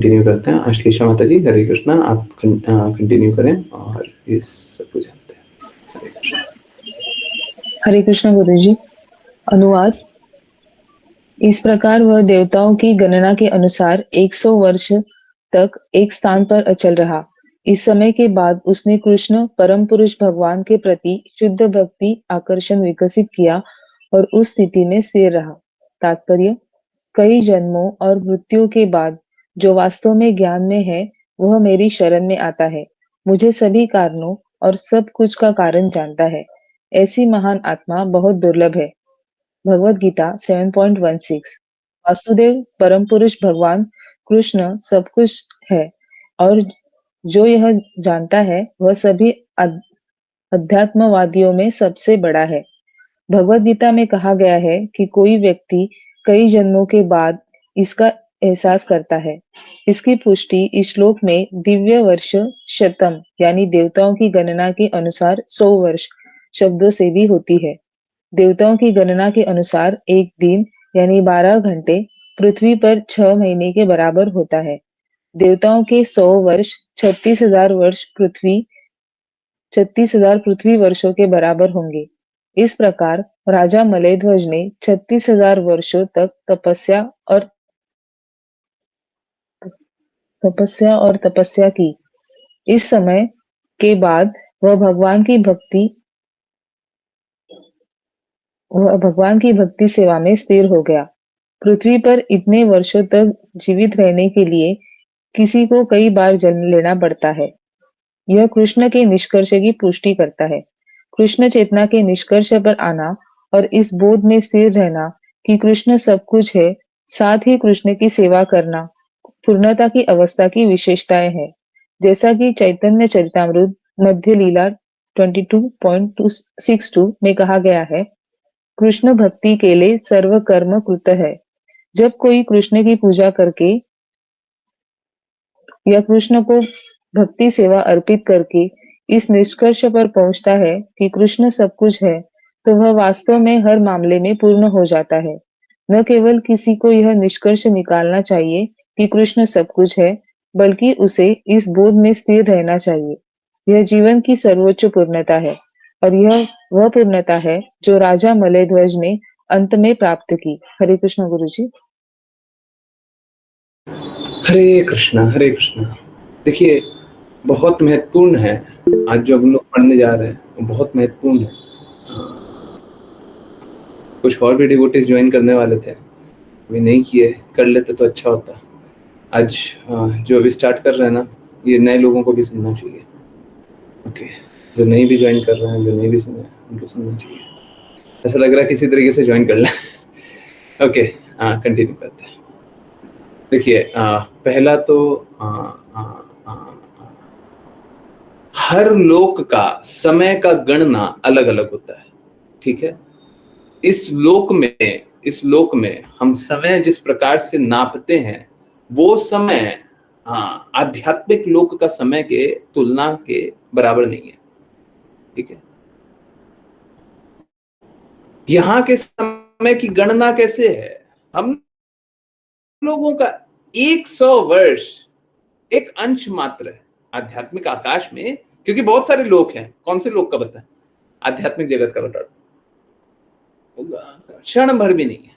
Continue करते हैं। आश्लेषा माता जी, हरे कृष्णा। आप कंटिन्यू करें और इस सब को जानते हैं। हरे कृष्णा। हरे कृष्ण गुरु जी। अनुवाद। इस प्रकार वह देवताओं की गणना के अनुसार 100 वर्ष तक एक स्थान पर अचल रहा। इस समय के बाद उसने कृष्ण परम पुरुष भगवान के प्रति शुद्ध भक्ति आकर्षण विकसित किया और उस स्थिति में स्थिर रहा। तात्पर्य: कई जन्मों और मृत्यु के बाद जो वास्तव में ज्ञान में है, वह मेरी शरण में आता है, मुझे सभी कारणों और सब कुछ का कारण जानता है। ऐसी महान आत्मा बहुत दुर्लभ है। भगवत गीता 7.16। वासुदेव परम पुरुष भगवान कृष्ण सब कुछ है और जो यह जानता है वह सभी अध्यात्मवादियों में सबसे बड़ा है। भगवत गीता में कहा गया है कि कोई व्यक्ति कई जन्मों के बाद इसका एहसास करता है। इसकी पुष्टि इस श्लोक में दिव्य वर्ष शतम यानी देवताओं की गणना के अनुसार 100 वर्ष शब्दों से भी होती है। देवताओं की गणना के अनुसार एक दिन यानी 12 घंटे पृथ्वी पर 6 महीने के बराबर होता है। देवताओं के 100 वर्ष 36,000 पृथ्वी वर्षों के बराबर होंगे। इस प्रकार राजा मलयध्वज ने 36,000 वर्षों तक तपस्या की। इस समय के बाद वह भगवान की भक्ति सेवा में स्थिर हो गया। पृथ्वी पर इतने वर्षों तक जीवित रहने के लिए किसी को कई बार जन्म लेना पड़ता है। यह कृष्ण के निष्कर्ष की पुष्टि करता है। कृष्ण चेतना के निष्कर्ष पर आना और इस बोध में स्थिर रहना कि कृष्ण सब कुछ है, साथ ही कृष्ण की सेवा करना पूर्णता की अवस्था की विशेषताएं हैं। जैसा कि चैतन्य चरितामृत मध्य लीला 22.62 में कहा गया है, कृष्ण भक्ति के लिए सर्व कर्म कृत है। जब कोई कृष्ण की पूजा करके या कृष्ण को भक्ति सेवा अर्पित करके इस निष्कर्ष पर पहुंचता है कि कृष्ण सब कुछ है, तो वह वास्तव में हर मामले में पूर्ण हो जाता है। न केवल किसी को यह निष्कर्ष निकालना चाहिए कि कृष्ण सब कुछ है, बल्कि उसे इस बोध में स्थिर रहना चाहिए। यह जीवन की सर्वोच्च पूर्णता है और यह वह पूर्णता है जो राजा मलयध्वज ने अंत में प्राप्त की। हरे कृष्ण गुरु जी। हरे कृष्णा, हरे कृष्णा। देखिए, बहुत महत्वपूर्ण है आज जो हम लोग पढ़ने जा रहे हैं, वो बहुत महत्वपूर्ण है। कुछ और भी डिवोटीज ज्वाइन करने वाले थे, अभी नहीं किए, कर लेते तो अच्छा होता। आज जो अभी स्टार्ट कर रहे हैं ना, ये नए लोगों को भी सुनना चाहिए। ओके, जो नहीं भी ज्वाइन कर रहे हैं, जो नहीं भी सुने, उनको सुनना चाहिए। ऐसा लग रहा है किसी तरीके से ज्वाइन कर लें। ओके, कंटिन्यू करते हैं। देखिए, पहला तो हर लोक का समय का गणना अलग अलग होता है, ठीक है। इस लोक में हम समय जिस प्रकार से नापते हैं, वो समय आध्यात्मिक लोक का समय के तुलना के बराबर नहीं है, ठीक है। यहाँ के समय की गणना कैसे है? हम लोगों का 100 वर्ष एक अंश मात्र है आध्यात्मिक आकाश में, क्योंकि बहुत सारे लोक हैं। कौन से लोक का बताएं? आध्यात्मिक जगत का बता, क्षण भर भी नहीं है,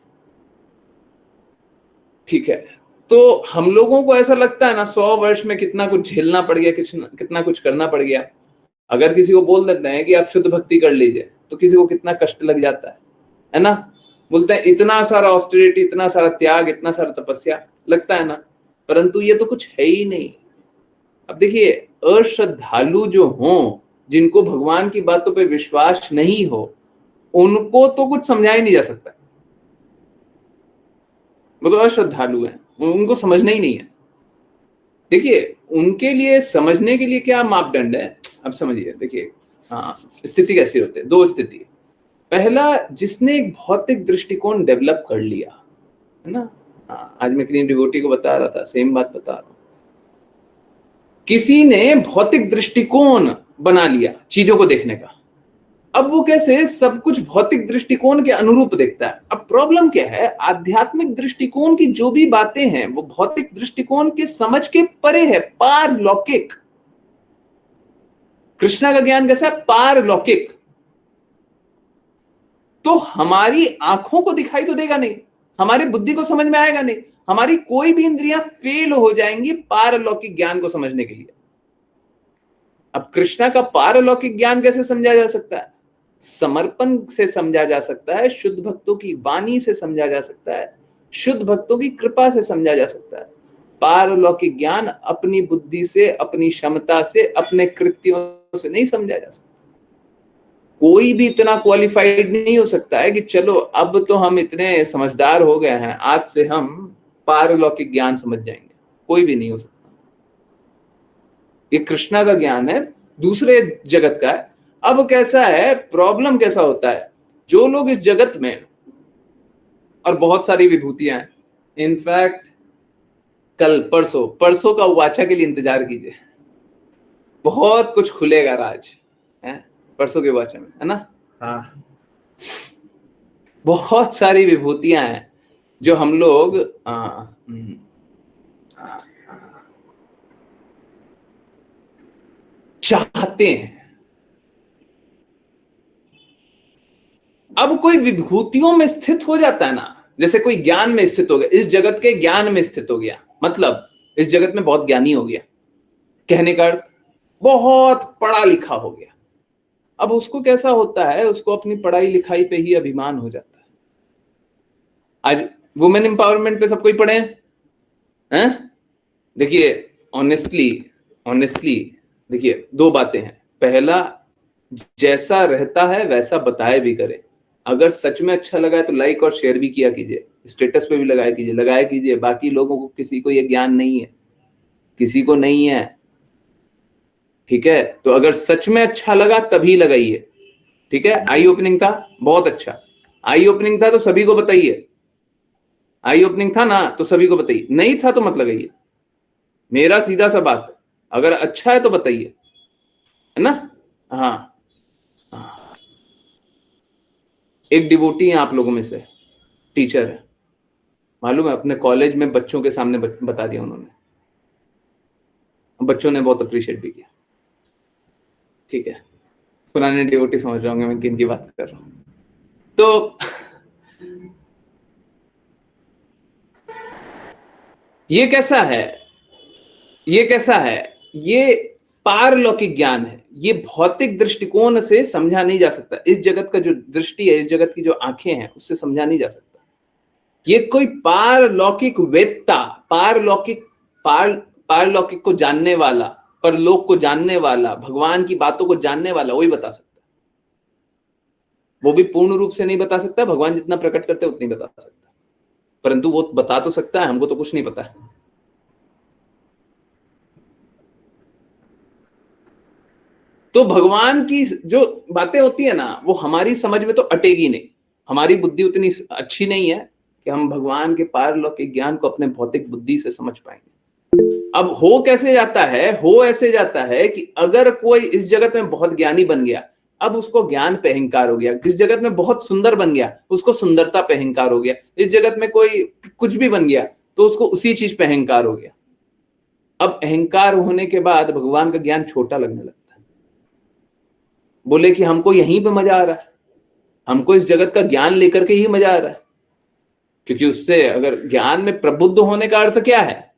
ठीक है। तो हम लोगों को ऐसा लगता है ना, 100 वर्ष में कितना कुछ झेलना पड़ गया, कितना कुछ करना पड़ गया। अगर किसी को बोल देते हैं कि आप शुद्ध भक्ति कर लीजिए, तो किसी को कितना कष्ट लग जाता है ना। बोलते हैं इतना सारा ऑस्टेरिटी, इतना सारा त्याग, इतना सारा तपस्या, लगता है ना। परंतु ये तो कुछ है ही नहीं। अब देखिए, अश्रद्धालु जो हों, जिनको भगवान की बातों पे विश्वास नहीं हो, उनको तो कुछ समझा ही नहीं जा सकता। वो तो अश्रद्धालु हैं, उनको समझना ही नहीं है। देखिए, उनके लिए समझने के लिए क्या मापदंड है, अब समझिए। देखिए, स्थिति कैसी होती है? दो स्थिति। पहला, जिसने एक भौतिक दृष्टिकोण डेवलप कर लिया है ना। आज मैं क्लीन डिवोटी को बता रहा था, सेम बात बता रहा हूं। किसी ने भौतिक दृष्टिकोण बना लिया चीजों को देखने का, अब वो कैसे सब कुछ भौतिक दृष्टिकोण के अनुरूप देखता है। अब प्रॉब्लम क्या है, आध्यात्मिक दृष्टिकोण की जो भी बातें हैं वो भौतिक दृष्टिकोण के समझ के परे है, पारलौकिक। कृष्णा का ज्ञान कैसा है, पारलौकिक। तो हमारी आंखों को दिखाई तो देगा नहीं, हमारी बुद्धि को समझ में आएगा नहीं, हमारी कोई भी इंद्रियां फेल हो जाएंगी पारलौकिक ज्ञान को समझने के लिए। अब कृष्णा का पारलौकिक ज्ञान कैसे समझा जा सकता है? समर्पण से समझा जा सकता है, शुद्ध भक्तों की वाणी से समझा जा सकता है, शुद्ध भक्तों की कृपा से समझा जा सकता है। पारलौकिक ज्ञान अपनी बुद्धि से, अपनी क्षमता से, अपने कृत्यों से नहीं समझा जा सकता। कोई भी इतना क्वालिफाइड नहीं हो सकता है कि चलो अब तो हम इतने समझदार हो गए हैं, आज से हम पारलौकिक ज्ञान समझ जाएंगे। कोई भी नहीं हो सकता। ये कृष्णा का ज्ञान है, दूसरे जगत का है। अब कैसा है, प्रॉब्लम कैसा होता है, जो लोग इस जगत में, और बहुत सारी विभूतियां हैं, इनफैक्ट कल परसों का उवाचा के लिए इंतजार कीजिए, बहुत कुछ खुलेगा राज है परसों के उवाचा में, है ना। हाँ, बहुत सारी विभूतियां हैं जो हम लोग चाहते हैं। अब कोई विभूतियों में स्थित हो जाता है ना, जैसे कोई ज्ञान में स्थित हो गया, इस जगत के ज्ञान में स्थित हो गया, मतलब इस जगत में बहुत ज्ञानी हो गया, कहने का अर्थ बहुत पढ़ा लिखा हो गया। अब उसको कैसा होता है, उसको अपनी पढ़ाई लिखाई पे ही अभिमान हो जाता है। आज वुमेन एम्पावरमेंट पे सब कोई पढ़े हैं? देखिए ऑनेस्टली देखिए, दो बातें हैं। पहला, जैसा रहता है वैसा बताए भी करे। अगर सच में अच्छा लगा है तो लाइक और शेयर भी किया कीजिए, स्टेटस पे भी लगाया कीजिए। बाकी लोगों को, किसी को ये ज्ञान नहीं है, किसी को नहीं है, ठीक है। तो अगर सच में अच्छा लगा तभी लगाइए, ठीक है। आई ओपनिंग था, बहुत अच्छा आई ओपनिंग था, तो सभी को बताइए। आई ओपनिंग था ना तो सभी को बताइए, नहीं था तो मत लगाइए। मेरा सीधा सा बात है, अगर अच्छा है तो बताइए, है ना। हाँ, एक डिवोटी है आप लोगों में से, टीचर है, मालूम है, अपने कॉलेज में बच्चों के सामने बता दिया उन्होंने, बच्चों ने बहुत अप्रिशिएट भी किया, ठीक है। पुराने डिवोटी समझ रहे होंगे मैं किन की बात कर रहा हूं। तो ये कैसा है, ये पारलौकिक ज्ञान है, ये भौतिक दृष्टिकोण से समझा नहीं जा सकता। इस जगत का जो दृष्टि है, इस जगत की जो आंखें हैं, उससे समझा नहीं जा सकता। ये कोई पारलौकिक वेत्ता, पारलौकिक को जानने वाला, परलोक को जानने वाला, भगवान की बातों को जानने वाला, वही बता सकता है। वो भी पूर्ण रूप से नहीं बता सकता, भगवान जितना प्रकट करते हैं उतनी बता सकता है, परंतु वो बता तो सकता है, हमको तो कुछ नहीं पता है। तो भगवान की जो बातें होती है ना, वो हमारी समझ में तो अटेगी नहीं। हमारी बुद्धि उतनी अच्छी नहीं है कि हम भगवान के पारलौकिक ज्ञान को अपने भौतिक बुद्धि से समझ पाएंगे। अब हो कैसे जाता है, हो ऐसे जाता है कि अगर कोई इस जगत में बहुत ज्ञानी बन गया, अब उसको ज्ञान पे अहंकार हो गया। इस जगत में बहुत सुंदर बन गया, उसको सुंदरता पे अहंकार हो गया। इस जगत में कोई कुछ भी बन गया तो उसको उसी चीज पे अहंकार हो गया। अब अहंकार होने के बाद भगवान का ज्ञान छोटा लगने लगता है। बोले कि हमको यहीं पे मजा आ रहा है, हमको इस जगत का ज्ञान लेकर के ही मजा आ रहा है, क्योंकि उससे, अगर ज्ञान में प्रबुद्ध होने का अर्थ क्या है,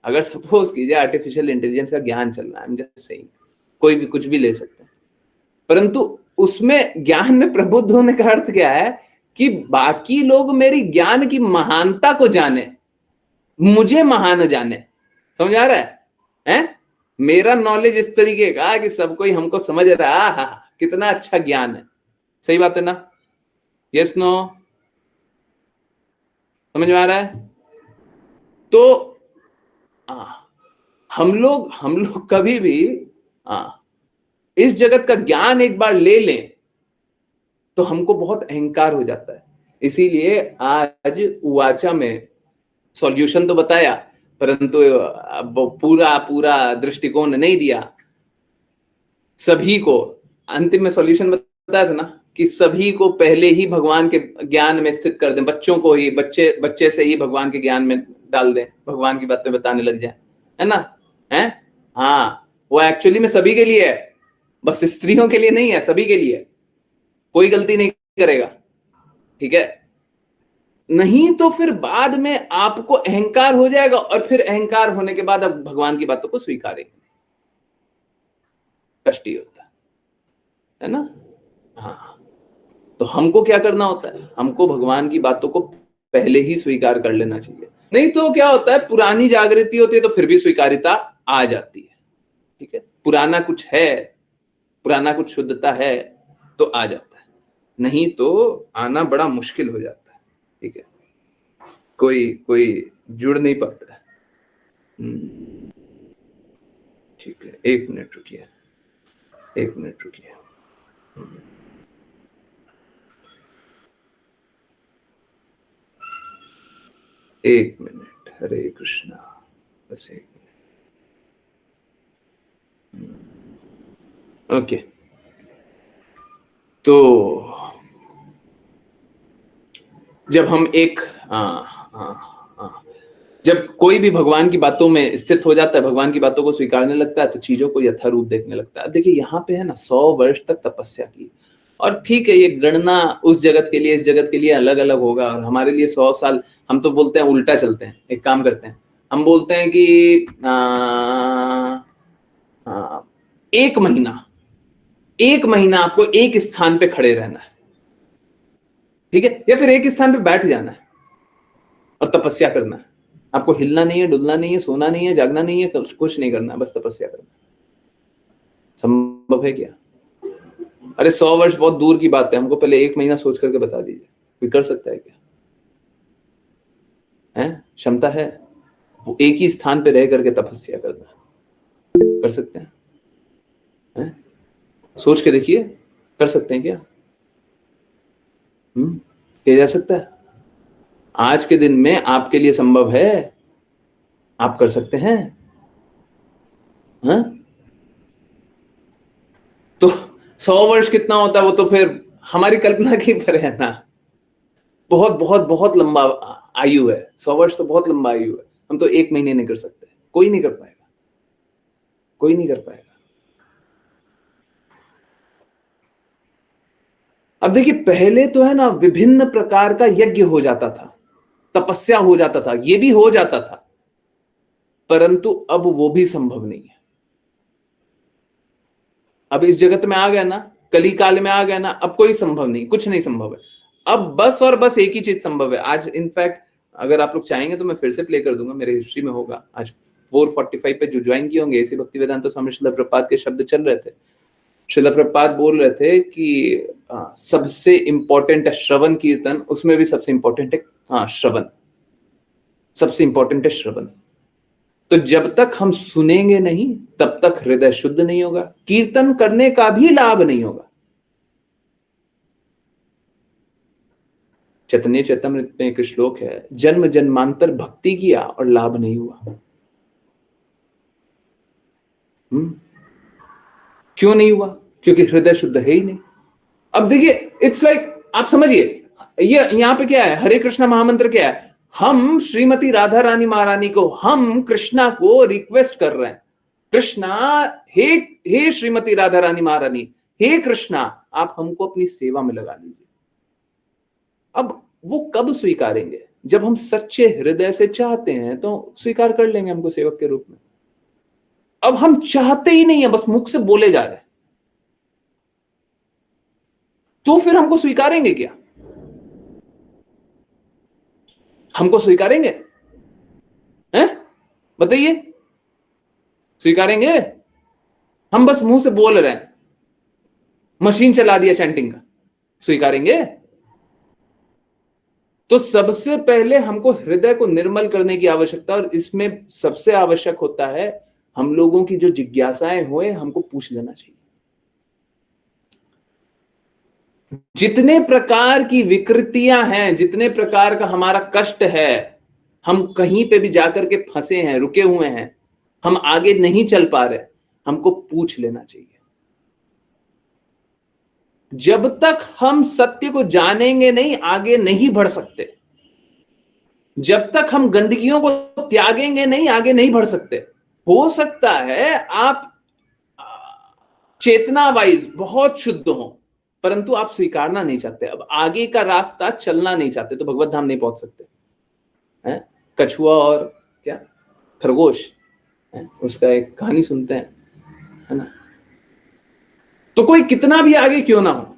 अगर सपोज कीजिए आर्टिफिशियल इंटेलिजेंस का ज्ञान चल रहा है, I'm just saying, कोई भी कुछ भी ले सकता है, परंतु उसमें ज्ञान में प्रबुद्ध होने का अर्थ क्या है कि बाकी लोग मेरी ज्ञान की महानता को जाने, मुझे महान जाने। समझ आ रहा है? मेरा नॉलेज इस तरीके का कि सब कोई हमको समझ रहा है, कितना अच्छा ज्ञान है। सही बात है ना? Yes no? समझ में आ रहा है? तो हम लोग कभी भी इस जगत का ज्ञान एक बार ले लें तो हमको बहुत अहंकार हो जाता है। इसीलिए आज उवाचा में सॉल्यूशन तो बताया, परंतु पूरा दृष्टिकोण नहीं दिया। सभी को अंतिम में सॉल्यूशन बताया था ना कि सभी को पहले ही भगवान के ज्ञान में स्थित कर दें, बच्चों को ही बच्चे से ही भगवान के ज्ञान में डाल दें, भगवान की बातें बताने लग जाए, है ना? है हाँ, वो एक्चुअली में सभी के लिए है, बस स्त्रियों के लिए नहीं है, सभी के लिए है। कोई गलती नहीं करेगा, ठीक है? नहीं तो फिर बाद में आपको अहंकार हो जाएगा और फिर अहंकार होने के बाद अब भगवान की बातों को स्वीकारेंगे, कष्ट ही होता है ना? हाँ, तो हमको क्या करना होता है? हमको भगवान की बातों को पहले ही स्वीकार कर लेना चाहिए। नहीं तो क्या होता है, पुरानी जागृति होती है तो फिर भी स्वीकारिता आ जाती है, ठीक है? पुराना कुछ है, पुराना कुछ शुद्धता है तो आ जाता है, नहीं तो आना बड़ा मुश्किल हो जाता है, ठीक है? कोई जुड़ नहीं पाता है। ठीक है, एक मिनट रुकिए। एक मिनट, हरे कृष्णा, बस एक मिनट। ओके, तो जब हम एक जब कोई भी भगवान की बातों में स्थित हो जाता है, भगवान की बातों को स्वीकारने लगता है, तो चीजों को यथारूप देखने लगता है। देखिए यहाँ पे है ना, 100 वर्ष तक तपस्या की, और ठीक है ये गणना उस जगत के लिए, इस जगत के लिए अलग अलग होगा, और हमारे लिए 100 साल, हम तो बोलते हैं उल्टा चलते हैं, एक काम करते हैं, हम बोलते हैं कि 1 महीना आपको एक स्थान पे खड़े रहना है, ठीक है? या फिर एक स्थान पे बैठ जाना है और तपस्या करना है। आपको हिलना नहीं है, डुलना नहीं है, सोना नहीं है, जागना नहीं है, कुछ नहीं करना है, बस तपस्या करना है। संभव है क्या? अरे 100 वर्ष बहुत दूर की बात है, हमको पहले 1 महीना सोच करके बता दीजिए, कोई कर सकता है क्या? है क्षमता है वो एक ही स्थान पे रह करके तपस्या करना? कर सकते हैं? सोच के देखिए, कर सकते हैं क्या? किया जा सकता है? आज के दिन में आपके लिए संभव है? आप कर सकते हैं? हाँ? तो 100 वर्ष कितना होता है, वो तो फिर हमारी कल्पना की पर है ना। बहुत बहुत बहुत लंबा आयु है, 100 वर्ष तो बहुत लंबा आयु है। हम तो 1 महीने नहीं कर सकते, कोई नहीं कर पाएगा, कोई नहीं कर पाएगा। अब देखिए, पहले तो है ना, विभिन्न प्रकार का यज्ञ हो जाता था, तपस्या हो जाता था, ये भी हो जाता था, परंतु अब वो भी संभव नहीं है। अब इस जगत में आ गया ना, कली काल में आ गया ना, अब कोई संभव नहीं, कुछ नहीं संभव है। अब बस और बस एक ही चीज संभव है। आज इनफैक्ट अगर आप लोग चाहेंगे तो मैं फिर से प्ले कर दूंगा, मेरे हिस्ट्री में होगा। आज 4:45 पे जो ज्वाइन किए होंगे, ऐसे भक्ति वेदांत स्वामी श्रील प्रभुपाद के शब्द चल रहे थे। श्रील प्रभुपाद बोल रहे थे कि सबसे इंपॉर्टेंट है श्रवण कीर्तन, उसमें भी सबसे इंपॉर्टेंट है श्रवण, सबसे इंपॉर्टेंट है श्रवण। तो जब तक हम सुनेंगे नहीं, तब तक हृदय शुद्ध नहीं होगा, कीर्तन करने का भी लाभ नहीं होगा। चैतन्य चैतन्यमृत में एक श्लोक है, जन्म जन्मांतर भक्ति किया और लाभ नहीं हुआ। क्यों नहीं हुआ? क्योंकि हृदय शुद्ध है ही नहीं। अब देखिए, इट्स लाइक, आप समझिए, ये यहां पे क्या है, हरे कृष्णा महामंत्र क्या है? हम श्रीमती राधा रानी महारानी को, हम कृष्णा को रिक्वेस्ट कर रहे हैं, कृष्णा, हे श्रीमती राधा रानी महारानी, हे कृष्णा, आप हमको अपनी सेवा में लगा लीजिए। अब वो कब स्वीकारेंगे? जब हम सच्चे हृदय से चाहते हैं तो स्वीकार कर लेंगे हमको सेवक के रूप में। अब हम चाहते ही नहीं है, बस मुख से बोले जा रहे हैं, तो फिर हमको स्वीकारेंगे क्या? हमको स्वीकारेंगे? हैं? बताइए, स्वीकारेंगे? हम बस मुंह से बोल रहे हैं, मशीन चला दिया चैंटिंग का, स्वीकारेंगे? तो सबसे पहले हमको हृदय को निर्मल करने की आवश्यकता, और इसमें सबसे आवश्यक होता है हम लोगों की जो जिज्ञासाएं हुए, हमको पूछ लेना चाहिए। जितने प्रकार की विकृतियां हैं, जितने प्रकार का हमारा कष्ट है, हम कहीं पे भी जाकर के फंसे हैं, रुके हुए हैं, हम आगे नहीं चल पा रहे, हमको पूछ लेना चाहिए, जब तक हम सत्य को जानेंगे नहीं, आगे नहीं बढ़ सकते। जब तक हम गंदगियों को त्यागेंगे नहीं, आगे नहीं बढ़ सकते। हो सकता है आप चेतना वाइज बहुत शुद्ध हो, परंतु आप स्वीकारना नहीं चाहते, अब आगे का रास्ता चलना नहीं चाहते, तो भगवत धाम नहीं पहुंच सकते हैं। कछुआ और क्या खरगोश है? उसका एक कहानी सुनते हैं, है ना। तो कोई कितना भी आगे क्यों ना हो,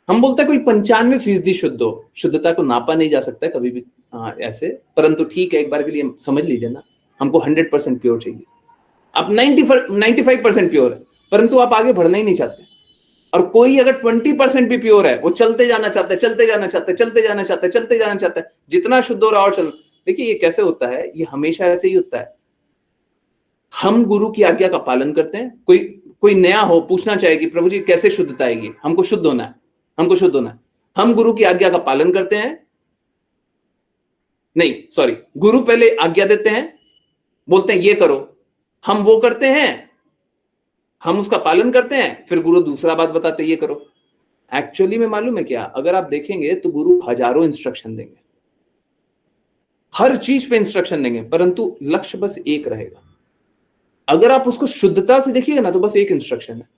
हम बोलते हैं कोई 95% शुद्ध हो, शुद्धता को नापा नहीं जा सकता है कभी भी ऐसे, परंतु ठीक है, एक बार के लिए समझ लीजिए ना, हमको 100% प्योर चाहिए। आप 95% प्योर है, परंतु आप आगे बढ़ना ही नहीं चाहते। और कोई अगर 20% भी प्योर है, वो चलते जाना चाहता है, चलते जाना चाहता है, चलते जाना चाहता है, चलते जाना चाहता है, जितना शुद्ध हो रहा और चल। देखिए ये कैसे होता है, ये हमेशा ऐसे ही होता है। हम गुरु की आज्ञा का पालन करते हैं, कोई नया हो पूछना चाहे कि प्रभु जी कैसे शुद्धता आएगी, हमको शुद्ध होना है, हमको शुद्ध होना है, हम गुरु की आज्ञा का पालन करते हैं। नहीं सॉरी, गुरु पहले आज्ञा देते हैं, बोलते हैं ये करो, हम वो करते हैं, हम उसका पालन करते हैं, फिर गुरु दूसरा बात बताते हैं ये करो। एक्चुअली में मालूम है क्या, अगर आप देखेंगे तो गुरु हजारों इंस्ट्रक्शन देंगे, हर चीज पे इंस्ट्रक्शन देंगे, परंतु लक्ष्य बस एक रहेगा। अगर आप उसको शुद्धता से देखिएगा ना, तो बस एक इंस्ट्रक्शन है।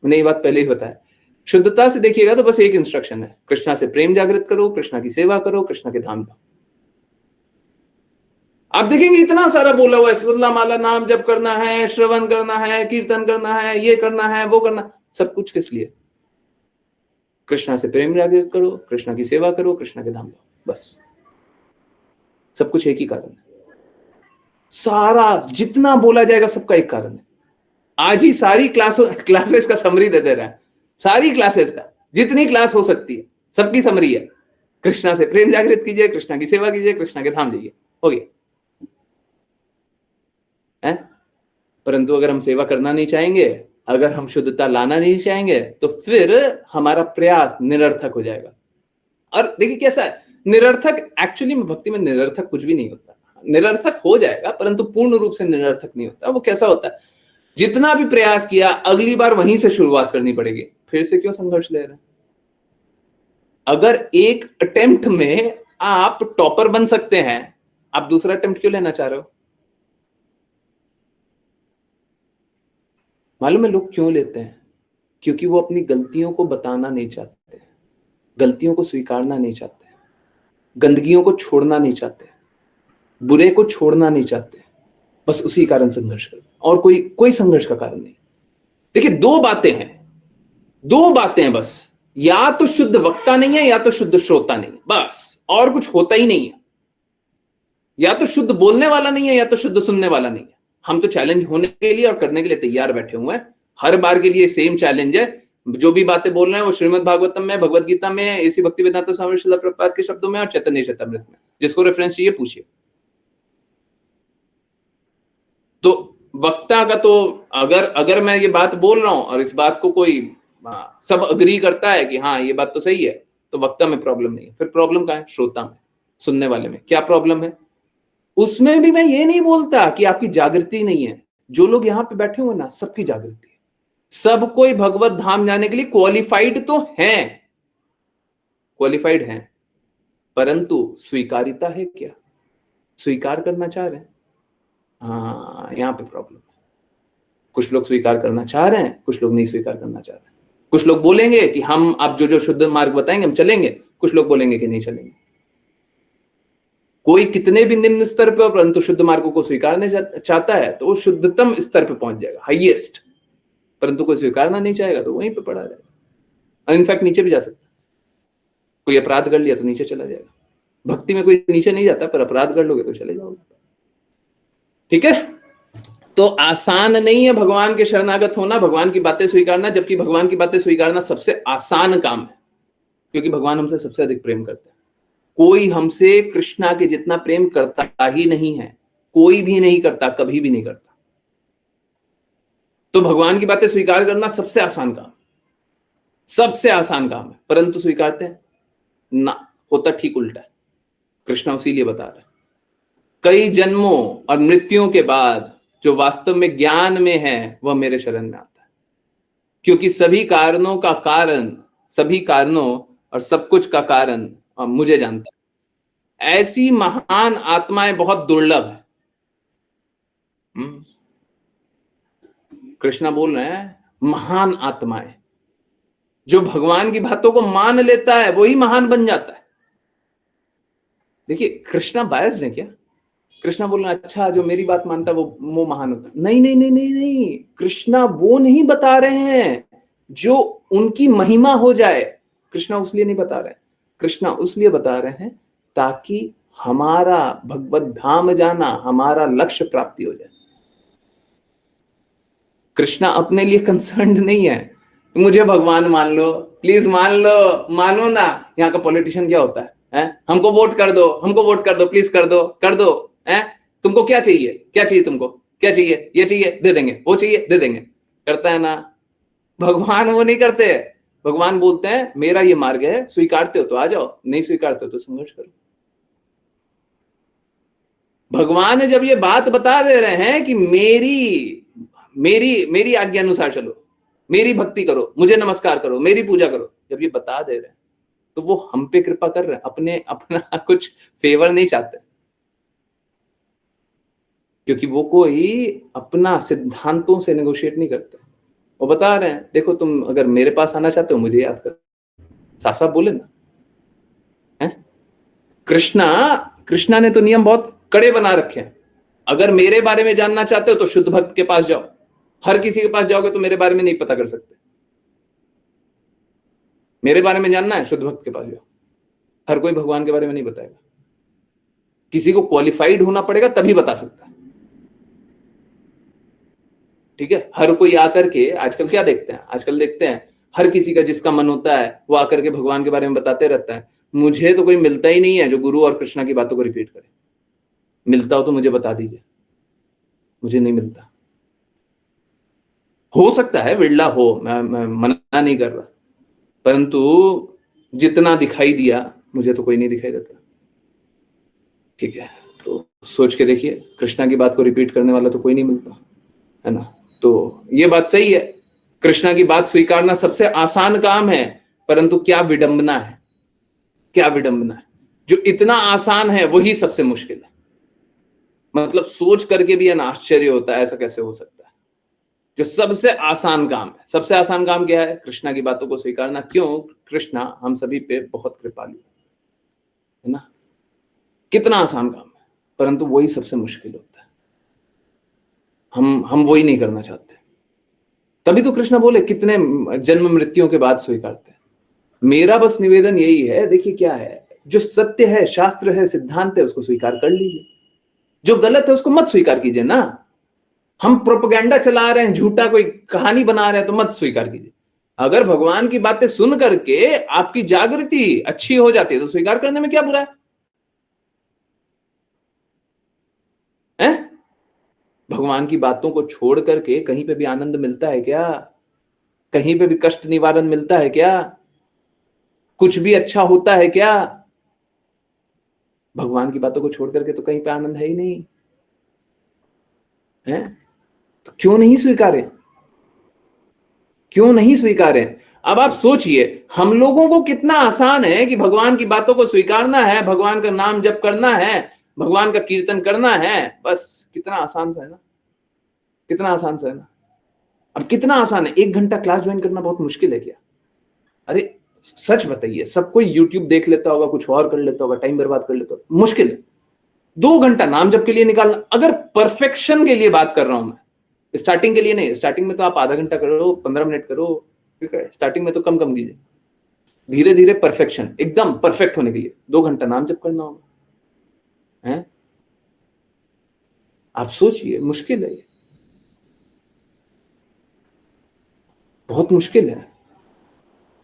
मैंने ये बात पहले ही बताया, शुद्धता से देखिएगा तो बस एक इंस्ट्रक्शन है, कृष्णा से प्रेम जागृत करो, कृष्णा की सेवा करो, कृष्णा के धाम जाओ। आप देखेंगे इतना सारा बोला हुआ है, सुल्ला माला नाम जप करना है, श्रवण करना है, कीर्तन करना है, ये करना है, वो करना, सब कुछ किस लिए? कृष्णा से प्रेम जागृत करो, कृष्णा की सेवा करो, कृष्णा के धाम जाओ, बस। सब कुछ एक ही कारण है, सारा जितना बोला जाएगा सबका एक कारण है। आज ही सारी क्लासेस का समरी दे रहा है, सारी क्लासेस का, जितनी क्लास हो सकती है सबकी समरी है, कृष्णा से प्रेम जागृत कीजिए, कृष्णा की सेवा कीजिए, कृष्णा के धाम जाइए, हो गया है। परंतु अगर हम सेवा करना नहीं चाहेंगे, अगर हम शुद्धता लाना नहीं चाहेंगे, तो फिर हमारा प्रयास निरर्थक हो जाएगा। और देखिए कैसा है, निरर्थक एक्चुअली में भक्ति में निरर्थक कुछ भी नहीं होता, निरर्थक हो जाएगा परंतु पूर्ण रूप से निरर्थक नहीं होता। वो कैसा होता है, जितना भी प्रयास किया अगली बार वहीं से शुरुआत करनी पड़ेगी, फिर से क्यों संघर्ष ले रहे हैं? अगर एक अटेम्प्ट में आप टॉपर बन सकते हैं, आप दूसरा अटेम्प्ट क्यों लेना चाह रहे हो? मालूम है लोग क्यों लेते हैं? क्योंकि वो अपनी गलतियों को बताना नहीं चाहते, गलतियों को स्वीकारना नहीं चाहते, गंदगियों को छोड़ना नहीं चाहते, बुरे को छोड़ना नहीं चाहते, बस उसी कारण संघर्ष करते, और कोई संघर्ष का कारण नहीं। देखिए दो बातें हैं बस, या तो शुद्ध वक्ता नहीं है, या तो शुद्ध श्रोता नहीं है, बस, और कुछ होता ही नहीं है। या तो शुद्ध बोलने वाला नहीं है, या तो शुद्ध सुनने वाला नहीं है। हम तो चैलेंज होने के लिए और करने के लिए तैयार बैठे हुए हैं, हर बार के लिए सेम चैलेंज है। जो भी बातें बोल रहे हैं वो श्रीमद् भागवतम में, भगवत गीता में, इसी भक्ति वेदांत स्वामी श्रील प्रभुपाद के शब्दों में और चैतन्य चैतामृत में, जिसको रेफरेंस चाहिए पूछिए। तो वक्ता का तो अगर मैं ये बात बोल रहा हूं और इस बात को कोई सब अग्री करता है कि हाँ ये बात तो सही है, तो वक्ता में प्रॉब्लम नहीं है। फिर प्रॉब्लम कहाँ है? श्रोता में, सुनने वाले में। क्या प्रॉब्लम है? उसमें भी मैं ये नहीं बोलता कि आपकी जागृति नहीं है। जो लोग यहाँ पे बैठे हुए ना, सबकी जागृति है, सब कोई भगवत धाम जाने के लिए क्वालिफाइड तो हैं, क्वालिफाइड हैं, परंतु स्वीकारिता है क्या? स्वीकार करना चाह रहे हैं? हाँ, यहाँ पे प्रॉब्लम है। कुछ लोग स्वीकार करना चाह रहे हैं, कुछ लोग नहीं स्वीकार करना चाह रहे हैं। कुछ लोग बोलेंगे कि हम आप जो शुद्ध मार्ग बताएंगे हम चलेंगे, कुछ लोग बोलेंगे कि नहीं चलेंगे। कोई कितने भी निम्न स्तर पे, परंतु शुद्ध मार्ग को स्वीकारना चाहता है तो वो शुद्धतम स्तर पे पहुंच जाएगा, हाईएस्ट। परंतु कोई स्वीकारना नहीं चाहेगा तो वहीं पे पड़ा रहेगा, और इनफैक्ट नीचे भी जा सकता है। कोई अपराध कर लिया तो नीचे चला जाएगा। भक्ति में कोई नीचे नहीं जाता, पर अपराध कर लोगे तो चले जाओगे। ठीक है, तो आसान नहीं है भगवान के शरणागत होना, भगवान की बातें स्वीकारना, जबकि भगवान की बातें स्वीकारना सबसे आसान काम है, क्योंकि भगवान हमसे सबसे अधिक प्रेम करते हैं। कोई हमसे कृष्णा के जितना प्रेम करता ही नहीं है, कोई भी नहीं करता, कभी भी नहीं करता। तो भगवान की बातें स्वीकार करना सबसे आसान काम, सबसे आसान काम है, परंतु स्वीकारते हैं ना, होता ठीक उल्टा है। कृष्णा इसीलिए बता रहे हैं, कई जन्मों और मृत्युओं के बाद जो वास्तव में ज्ञान में है वह मेरे शरण में आता है, क्योंकि सभी कारणों का कारण सभी कारणों और सब कुछ का कारण मुझे जानता है। ऐसी महान आत्माएं बहुत दुर्लभ है। कृष्णा बोल रहे हैं महान आत्माएं, जो भगवान की बातों को मान लेता है वही महान बन जाता है। देखिए कृष्णा बायस्ड है क्या? कृष्णा बोल रहे हैं अच्छा जो मेरी बात मानता है वो महान होता है। नहीं नहीं नहीं नहीं नहीं, कृष्णा वो नहीं बता रहे हैं जो उनकी महिमा हो जाए। कृष्णा उसलिए नहीं बता रहे हैं, कृष्णा उसलिए बता रहे हैं ताकि हमारा भगवत धाम जाना, हमारा लक्ष्य प्राप्ति हो जाए। कृष्णा अपने लिए कंसर्न्ड नहीं है मुझे भगवान मान लो, प्लीज मान लो, मानो ना। यहाँ का पॉलिटिशियन क्या होता है? हमको वोट कर दो, हमको वोट कर दो, प्लीज कर दो, कर दो। तुमको क्या चाहिए, क्या चाहिए तुमको, क्या चाहिए, ये चाहिए दे देंगे, वो चाहिए दे देंगे, करता है ना। भगवान वो नहीं करते। भगवान बोलते हैं मेरा ये मार्ग है, स्वीकारते हो तो आ जाओ, नहीं स्वीकारते हो तो संघर्ष करो। भगवान जब ये बात बता दे रहे हैं कि मेरी मेरी मेरी आज्ञा अनुसार चलो, मेरी भक्ति करो, मुझे नमस्कार करो, मेरी पूजा करो, जब ये बता दे रहे हैं तो वो हम पे कृपा कर रहे हैं, अपना कुछ फेवर नहीं चाहते, क्योंकि वो कोई अपना सिद्धांतों से नेगोशिएट नहीं करते। वो बता रहे हैं देखो तुम अगर मेरे पास आना चाहते हो मुझे याद करो, साफ साफ बोले ना। कृष्णा ने तो नियम बहुत कड़े बना रखे हैं। अगर मेरे बारे में जानना चाहते हो तो शुद्ध भक्त के पास जाओ, हर किसी के पास जाओगे तो मेरे बारे में नहीं पता कर सकते। मेरे बारे में जानना है, शुद्ध भक्त के पास जाओ, हर कोई भगवान के बारे में नहीं बताएगा। किसी को क्वालिफाइड होना पड़ेगा तभी बता सकता है, ठीक है। हर कोई आकर के आजकल क्या देखते हैं, आजकल देखते हैं हर किसी का जिसका मन होता है वो आकर के भगवान के बारे में बताते रहता है। मुझे तो कोई मिलता ही नहीं है जो गुरु और कृष्णा की बातों को रिपीट करे। मिलता हो तो मुझे बता दीजिए, मुझे नहीं मिलता। हो सकता है विरला हो, मैं मना नहीं कर रहा, परंतु जितना दिखाई दिया मुझे तो कोई नहीं दिखाई देता, ठीक है। तो सोच के देखिए, कृष्णा की बात को रिपीट करने वाला तो कोई नहीं मिलता, है ना। तो ये बात सही है, कृष्णा की बात स्वीकारना सबसे आसान काम है, परंतु क्या विडंबना है, क्या विडंबना है। जो इतना आसान है वही सबसे मुश्किल है। मतलब सोच करके भी आश्चर्य होता है, ऐसा कैसे हो सकता है। जो सबसे आसान काम है, सबसे आसान काम क्या है? कृष्णा की बातों को स्वीकारना। क्यों? कृष्णा हम सभी पे बहुत कृपालु है ना। कितना आसान काम है, परंतु वही सबसे मुश्किल होता है। हम वही नहीं करना चाहते। तभी तो कृष्णा बोले कितने जन्म मृत्युओं के बाद स्वीकारते हैं। मेरा बस निवेदन यही है, देखिए क्या है, जो सत्य है, शास्त्र है, सिद्धांत है, उसको स्वीकार कर लीजिए। जो गलत है उसको मत स्वीकार कीजिए ना। हम प्रोपेगेंडा चला रहे हैं, झूठा कोई कहानी बना रहे हैं, तो मत स्वीकार कीजिए। अगर भगवान की बातें सुन करके आपकी जागृति अच्छी हो जाती है तो स्वीकार करने में क्या बुरा है? भगवान की बातों को छोड़ करके कहीं पे भी आनंद मिलता है क्या? कहीं पे भी कष्ट निवारण मिलता है क्या? कुछ भी अच्छा होता है क्या? भगवान की बातों को छोड़ करके तो कहीं पे आनंद है ही नहीं है। तो क्यों नहीं स्वीकारें, क्यों नहीं स्वीकारें? अब आप सोचिए, हम लोगों को कितना आसान है कि भगवान की बातों को स्वीकारना है, भगवान का नाम जप करना है, भगवान का कीर्तन करना है, बस। कितना आसान सा है ना, कितना आसान सा है ना। अब कितना आसान है, 1 घंटा क्लास ज्वाइन करना बहुत मुश्किल है क्या? अरे सच बताइए, सब कोई यूट्यूब देख लेता होगा, कुछ और कर लेता होगा, टाइम बर्बाद कर लेता होगा, मुश्किल है 2 घंटा नाम जप के लिए निकालना। अगर परफेक्शन के लिए बात कर रहा हूं मैं, स्टार्टिंग के लिए नहीं। स्टार्टिंग में तो आप आधा घंटा करो, 15 मिनट करो, ठीक है। स्टार्टिंग में तो कम कम कीजिए, धीरे धीरे परफेक्शन, एकदम परफेक्ट होने के लिए 2 घंटा नाम जप करना होगा, है। आप सोचिए, मुश्किल है ये, बहुत मुश्किल है।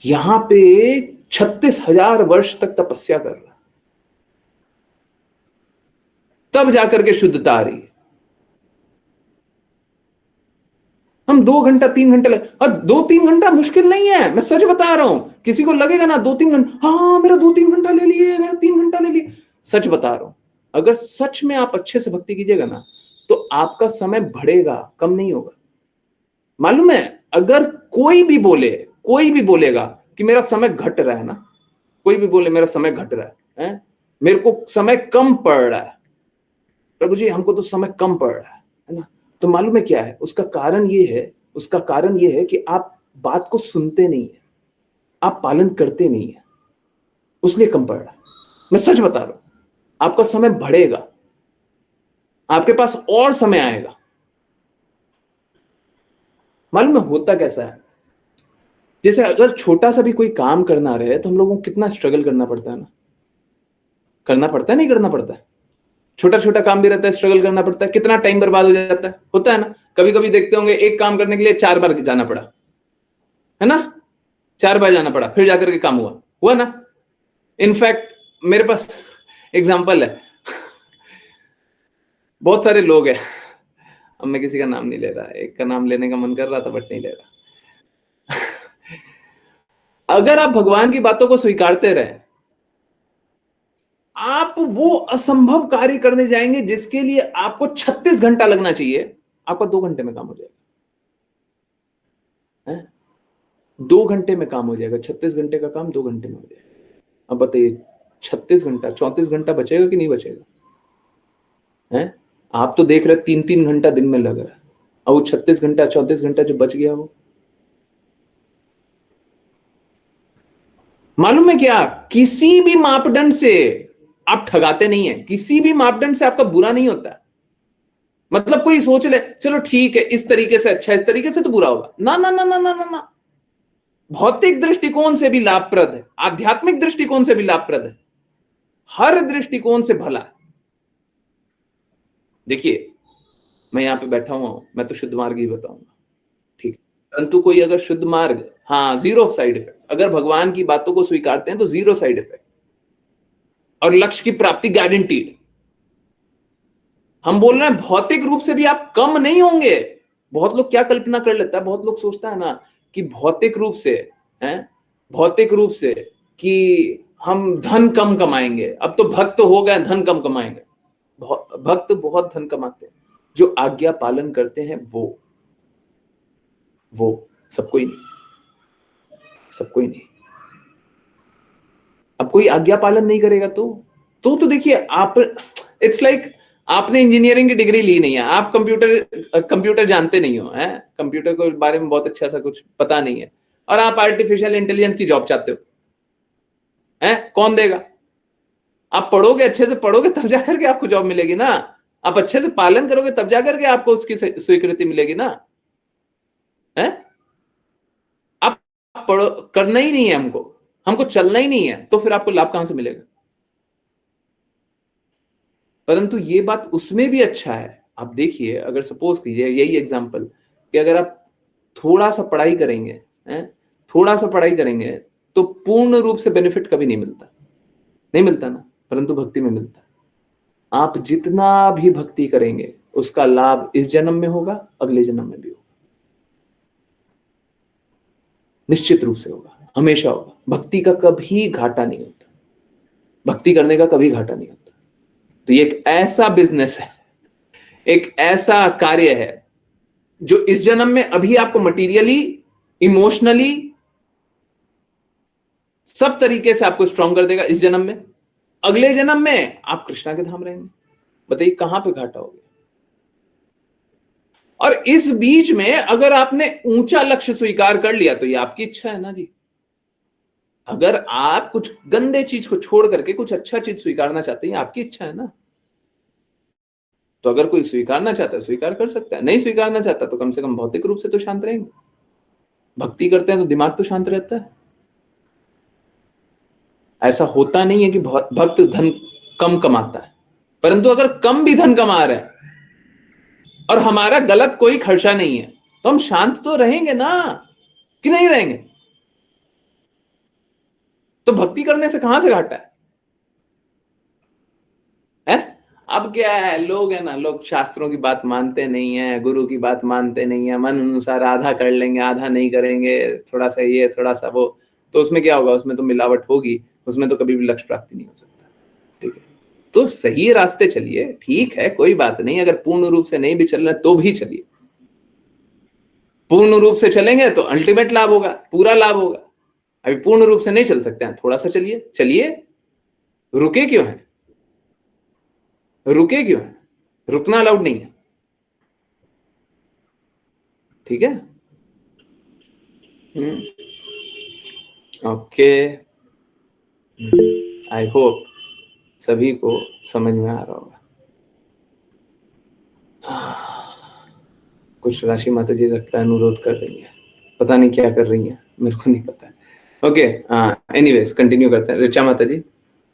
यहां पे 36,000 वर्ष तक तपस्या कर रहा, तब जाकर के शुद्धता आ रही है। हम 2 घंटा 3 घंटे और 2-3 घंटा मुश्किल नहीं है, मैं सच बता रहा हूं। किसी को लगेगा ना 2-3 घंटा, हाँ मेरा 2-3 घंटा ले लिए, मेरा 3 घंटा ले लिए। सच बता रहा हूं, अगर सच में आप अच्छे से भक्ति कीजिएगा ना तो आपका समय बढ़ेगा, कम नहीं होगा। मालूम है, अगर कोई भी बोलेगा कि मेरा समय घट रहा है ना, कोई भी बोले मेरा समय घट रहा है, मेरे को समय कम पड़ रहा है, प्रभु जी हमको तो समय कम पड़ रहा है ना, तो मालूम है क्या है उसका कारण? ये है कि आप बात को सुनते नहीं है, आप पालन करते नहीं है, उसलिए कम पड़ रहा है। मैं सच बता रहा हूं, आपका समय बढ़ेगा, आपके पास और समय आएगा। मालूम है होता कैसा है? जैसे अगर छोटा सा भी कोई काम करना रहे तो हम लोगों को कितना स्ट्रगल करना पड़ता है ना, करना पड़ता है नहीं करना पड़ता है? छोटा छोटा काम भी रहता है, स्ट्रगल करना पड़ता है, कितना टाइम बर्बाद हो जाता है, होता है ना? कभी कभी देखते होंगे एक काम करने के लिए 4 बार जाना पड़ा, है ना? 4 बार जाना पड़ा फिर जाकर के काम हुआ ना? इनफैक्ट मेरे पास एग्जाम्पल है, बहुत सारे लोग हैं, अब मैं किसी का नाम नहीं ले रहा, एक का नाम लेने का मन कर रहा था बट नहीं ले रहा। अगर आप भगवान की बातों को स्वीकारते रहे, आप वो असंभव कार्य करने जाएंगे जिसके लिए आपको 36 घंटा लगना चाहिए, आपका 2 घंटे में काम हो जाएगा। 2 घंटे में काम हो जाएगा, 36 घंटे का काम 2 घंटे में हो जाएगा। अब बताइए 36 घंटा, 34 घंटा बचेगा कि नहीं बचेगा? है आप तो देख रहे 3-3 घंटा दिन में लग रहा है, और वो 36 घंटा 34 घंटा जो बच गया वो, मालूम है क्या? किसी भी मापदंड से आप ठगाते नहीं है, किसी भी मापदंड से आपका बुरा नहीं होता। मतलब कोई सोच ले चलो ठीक है इस तरीके से अच्छा, इस तरीके से तो बुरा होगा, ना ना ना ना ना ना ना। भौतिक दृष्टिकोण से भी लाभप्रद है, आध्यात्मिक दृष्टिकोण से भी लाभप्रद है, हर दृष्टिकोण से भला है। देखिए मैं यहां पे बैठा हुआ हूं, मैं तो शुद्ध मार्ग ही बताऊंगा, ठीक है, परंतु कोई अगर शुद्ध मार्ग, हाँ, 0 साइड इफेक्ट, अगर भगवान की बातों को स्वीकारते हैं तो 0 साइड इफेक्ट और लक्ष्य की प्राप्ति गारंटीड। हम बोल रहे हैं भौतिक रूप से भी आप कम नहीं होंगे। बहुत लोग क्या कल्पना कर लेता है, बहुत लोग सोचता है ना कि भौतिक रूप से भौतिक रूप से कि हम धन कम कमाएंगे, अब तो भक्त हो गए धन कम कमाएंगे। भक्त बहुत धन कमाते हैं, जो आज्ञा पालन करते हैं वो सबको ही नहीं, सबको ही नहीं। अब कोई आज्ञा पालन नहीं करेगा तो देखिए आप, इट्स लाइक आपने इंजीनियरिंग की डिग्री ली नहीं है, आप कंप्यूटर जानते नहीं हो, कंप्यूटर के बारे में बहुत अच्छा सा कुछ पता नहीं है, और आप आर्टिफिशियल इंटेलिजेंस की जॉब चाहते हो, कौन देगा? आप पढ़ोगे, अच्छे से पढ़ोगे तब जाकर के आपको जॉब मिलेगी ना, आप अच्छे से पालन करोगे तब जाकर के आपको उसकी स्वीकृति मिलेगी ना। आप पढ़ो, करना ही नहीं है हमको चलना ही नहीं है, तो फिर आपको लाभ कहां से मिलेगा? परंतु ये बात उसमें भी अच्छा है। आप देखिए, अगर सपोज कीजिए यही एग्जांपल कि अगर आप थोड़ा सा पढ़ाई करेंगे, थोड़ा सा पढ़ाई करेंगे तो पूर्ण रूप से बेनिफिट कभी नहीं मिलता ना, परंतु भक्ति में मिलता है। आप जितना भी भक्ति करेंगे उसका लाभ इस जन्म में होगा, अगले जन्म में भी होगा, निश्चित रूप से होगा, हमेशा होगा। भक्ति का कभी घाटा नहीं होता, भक्ति करने का कभी घाटा नहीं होता। तो ये एक ऐसा बिजनेस है, एक ऐसा कार्य है जो इस जन्म में अभी आपको मटीरियली, इमोशनली, सब तरीके से आपको स्ट्रांग कर देगा इस जन्म में। अगले जन्म में आप कृष्णा के धाम रहेंगे। बताइए कहां पे घाटा हो गया? और इस बीच में अगर आपने ऊंचा लक्ष्य स्वीकार कर लिया तो ये आपकी इच्छा है ना जी। अगर आप कुछ गंदे चीज को छोड़ करके कुछ अच्छा चीज स्वीकारना चाहते हैं, आपकी इच्छा है ना। तो अगर कोई स्वीकारना चाहता है स्वीकार कर सकता है, नहीं स्वीकारना चाहता तो कम से कम भौतिक रूप से तो शांत रहेंगे। भक्ति करते हैं तो दिमाग तो शांत रहता है। ऐसा होता नहीं है कि भक्त धन कम कमाता है, परंतु अगर कम भी धन कमा रहे हैं और हमारा गलत कोई खर्चा नहीं है तो हम शांत तो रहेंगे ना, कि नहीं रहेंगे? तो भक्ति करने से कहां से घाटा है? अब क्या है, लोग है ना, लोग शास्त्रों की बात मानते नहीं है, गुरु की बात मानते नहीं है, मन अनुसार आधा कर लेंगे, आधा नहीं करेंगे, थोड़ा सा ये थोड़ा सा वो, तो उसमें क्या होगा? उसमें तो मिलावट होगी, उसमें तो कभी भी लक्ष्य प्राप्ति नहीं हो सकता। ठीक है, तो सही रास्ते चलिए, ठीक है, कोई बात नहीं। अगर पूर्ण रूप से नहीं भी चल रहा तो भी चलिए, पूर्ण रूप से चलेंगे तो अल्टीमेट लाभ होगा, पूरा लाभ होगा। अभी पूर्ण रूप से नहीं चल सकते हैं, थोड़ा सा चलिए चलिए। रुके क्यों हैं? रुके क्यों हैं? रुकना अलाउड नहीं है, ठीक है? ओके, आई होप सभी को समझ में आ रहा होगा। कुछ राशि माता जी लगता है अनुरोध कर रही है, पता नहीं क्या कर रही है, मेरे को नहीं पता है। ओके, एनीवेज कंटिन्यू करते हैं। ऋचा माता जी,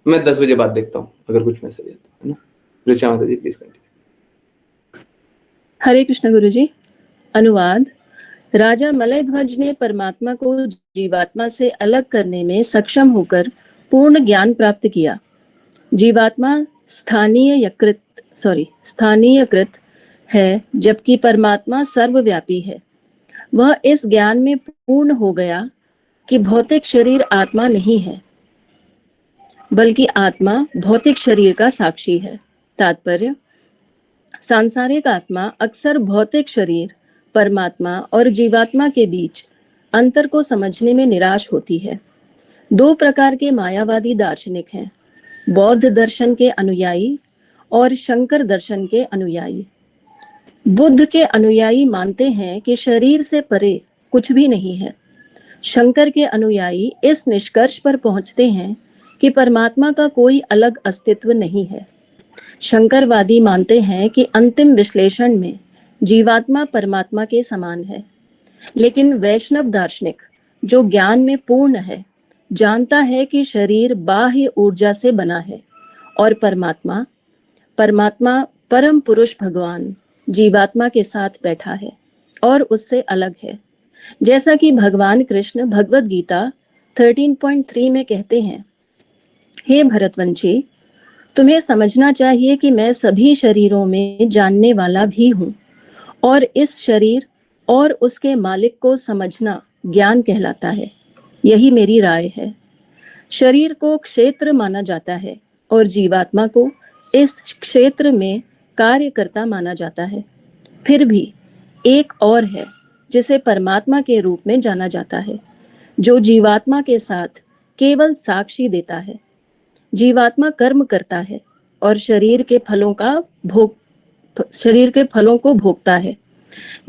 मैं 10 बजे बाद देखता हूँ अगर कुछ मैसेज है तो, है ना? ऋचा माता जी प्लीज कंटिन्यू। हरे कृष्ण गुरु जी। अनुवाद। राजा मलयध्वज ने परमात्मा को जीवात्मा से अलग करने में सक्षम होकर पूर्ण ज्ञान प्राप्त किया। जीवात्मा स्थानीयकृत है, जबकि परमात्मा सर्वव्यापी है। वह इस ज्ञान में पूर्ण हो गया कि भौतिक शरीर आत्मा नहीं है, बल्कि आत्मा भौतिक शरीर का साक्षी है। तात्पर्य: सांसारिक आत्मा अक्सर भौतिक शरीर, परमात्मा और जीवात्मा के बीच अंतर को समझने में निराश होती है। दो प्रकार के मायावादी दार्शनिक हैं: बौद्ध दर्शन के अनुयायी और शंकर दर्शन के अनुयायी। बुद्ध के अनुयायी मानते हैं कि शरीर से परे कुछ भी नहीं है। शंकर के अनुयायी इस निष्कर्ष पर पहुंचते हैं कि परमात्मा का कोई अलग अस्तित्व नहीं है। शंकरवादी मानते हैं कि अंतिम विश्लेषण में जीवात्मा परमात्मा के समान है। लेकिन वैष्णव दार्शनिक, जो ज्ञान में पूर्ण है, जानता है कि शरीर बाह्य ऊर्जा से बना है और परमात्मा परम पुरुष भगवान जीवात्मा के साथ बैठा है और उससे अलग है। जैसा कि भगवान कृष्ण भगवद गीता 13.3 में कहते हैं, हे भरतवंशी, तुम्हें समझना चाहिए कि मैं सभी शरीरों में जानने वाला भी हूँ, और इस शरीर और उसके मालिक को समझना ज्ञान कहलाता है। यही मेरी राय है। शरीर को क्षेत्र माना जाता है और जीवात्मा को इस क्षेत्र में कार्यकर्ता माना जाता है। फिर भी एक और है जिसे परमात्मा के रूप में जाना जाता है, जो जीवात्मा के साथ केवल साक्षी देता है। जीवात्मा कर्म करता है और शरीर के फलों को भोगता है,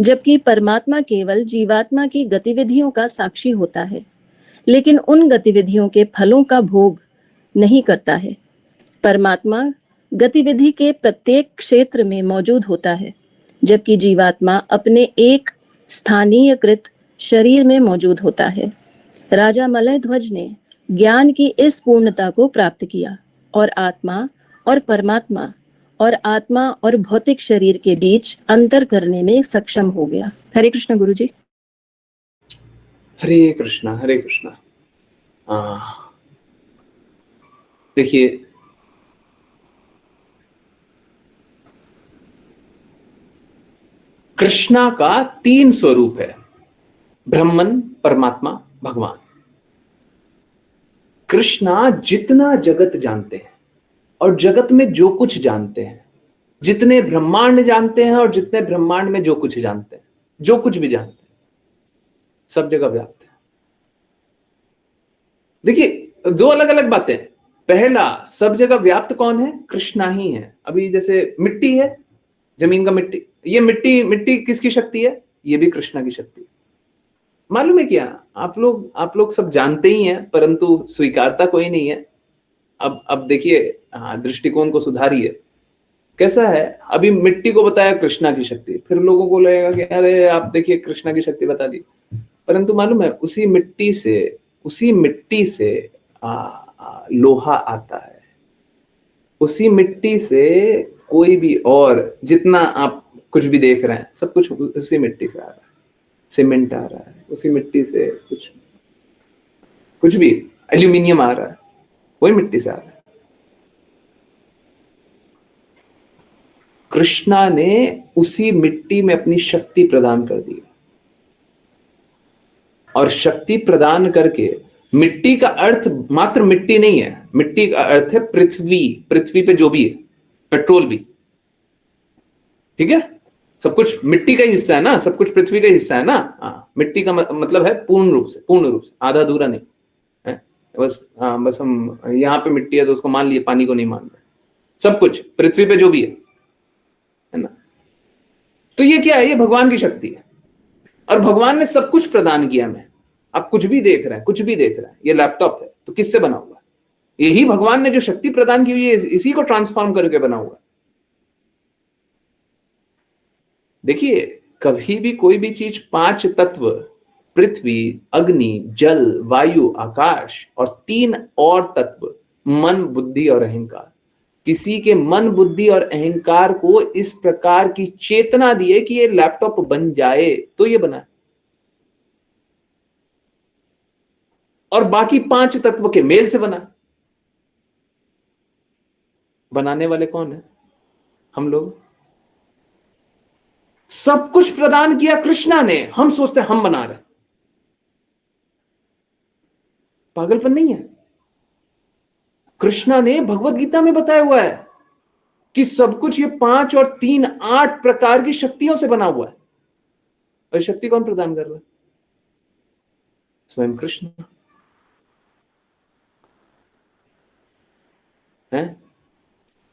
जबकि परमात्मा केवल जीवात्मा की गतिविधियों का साक्षी होता है, लेकिन उन गतिविधियों के फलों का भोग नहीं करता है। परमात्मा गतिविधि के प्रत्येक क्षेत्र में मौजूद होता है, जबकि जीवात्मा अपने एक स्थानीयकृत शरीर में मौजूद होता है। राजा मलयध्वज ने ज्ञान की इस पूर्णता को प्राप्त किया और आत्मा और भौतिक शरीर के बीच अंतर करने में सक्षम हो गया। हरे कृष्ण गुरु जी। हरे कृष्णा, हरे कृष्णा। देखिए, कृष्णा का 3 स्वरूप है: ब्रह्मन, परमात्मा, भगवान। कृष्णा जितना जगत जानते हैं और जगत में जो कुछ जानते हैं, जितने ब्रह्मांड जानते हैं और जितने ब्रह्मांड में जो कुछ जानते हैं, जो कुछ भी जानते हैं, सब जगह व्याप्त है। देखिए, 2 अलग अलग बातें। पहला, सब जगह व्याप्त कौन है? कृष्णा ही है। अभी जैसे मिट्टी है, जमीन का मिट्टी, ये मिट्टी किसकी शक्ति है? ये भी कृष्णा की शक्ति है। मालूम है क्या? आप लोग सब जानते ही हैं, परंतु स्वीकारता कोई नहीं है। अब देखिए, दृष्टिकोण को सुधारिए। कैसा है, अभी मिट्टी को बताया कृष्णा की शक्ति, फिर लोगों को लगेगा कि अरे आप देखिए कृष्णा की शक्ति बता दी, परंतु मालूम है उसी मिट्टी से लोहा आता है। उसी मिट्टी से कोई भी और जितना आप कुछ भी देख रहे हैं, सब कुछ उसी मिट्टी से आ रहा है। सीमेंट आ रहा है उसी मिट्टी से, कुछ भी एल्यूमिनियम आ रहा है, वही मिट्टी से आ रहा है। कृष्णा ने उसी मिट्टी में अपनी शक्ति प्रदान कर दी, और शक्ति प्रदान करके, मिट्टी का अर्थ मात्र मिट्टी नहीं है, मिट्टी का अर्थ है पृथ्वी पे जो भी है, पेट्रोल भी, ठीक है? सब कुछ मिट्टी का ही हिस्सा है ना, सब कुछ पृथ्वी का हिस्सा है ना। मिट्टी का मतलब है पूर्ण रूप से, आधा अधूरा नहीं। बस हाँ, बस हम यहाँ पे मिट्टी है तो उसको मान लिए, पानी को नहीं मान रहे। सब कुछ पृथ्वी पे जो भी है ना। तो ये क्या है? ये भगवान की शक्ति है, और भगवान ने सब कुछ प्रदान किया हमें। आप कुछ भी देख रहे हैं, कुछ भी देख रहे हैं, ये लैपटॉप है तो किससे बना हुआ है? यही भगवान ने जो शक्ति प्रदान की हुई है, इसी को ट्रांसफॉर्म करके बना हुआ है। देखिए, कभी भी कोई भी चीज 5 तत्व, पृथ्वी, अग्नि, जल, वायु, आकाश और 3 और तत्व, मन, बुद्धि और अहंकार, किसी के मन, बुद्धि और अहंकार को इस प्रकार की चेतना दी है कि ये लैपटॉप बन जाए, तो ये बना। और बाकी 5 तत्व के मेल से बना। बनाने वाले कौन है? हम लोग। सब कुछ प्रदान किया कृष्णा ने, हम सोचते हैं हम बना रहे। पागलपन नहीं है? कृष्णा ने भगवत गीता में बताया हुआ है कि सब कुछ ये 5 और 3 8 प्रकार की शक्तियों से बना हुआ है। और शक्ति कौन प्रदान कर रहा है? स्वयं कृष्ण है।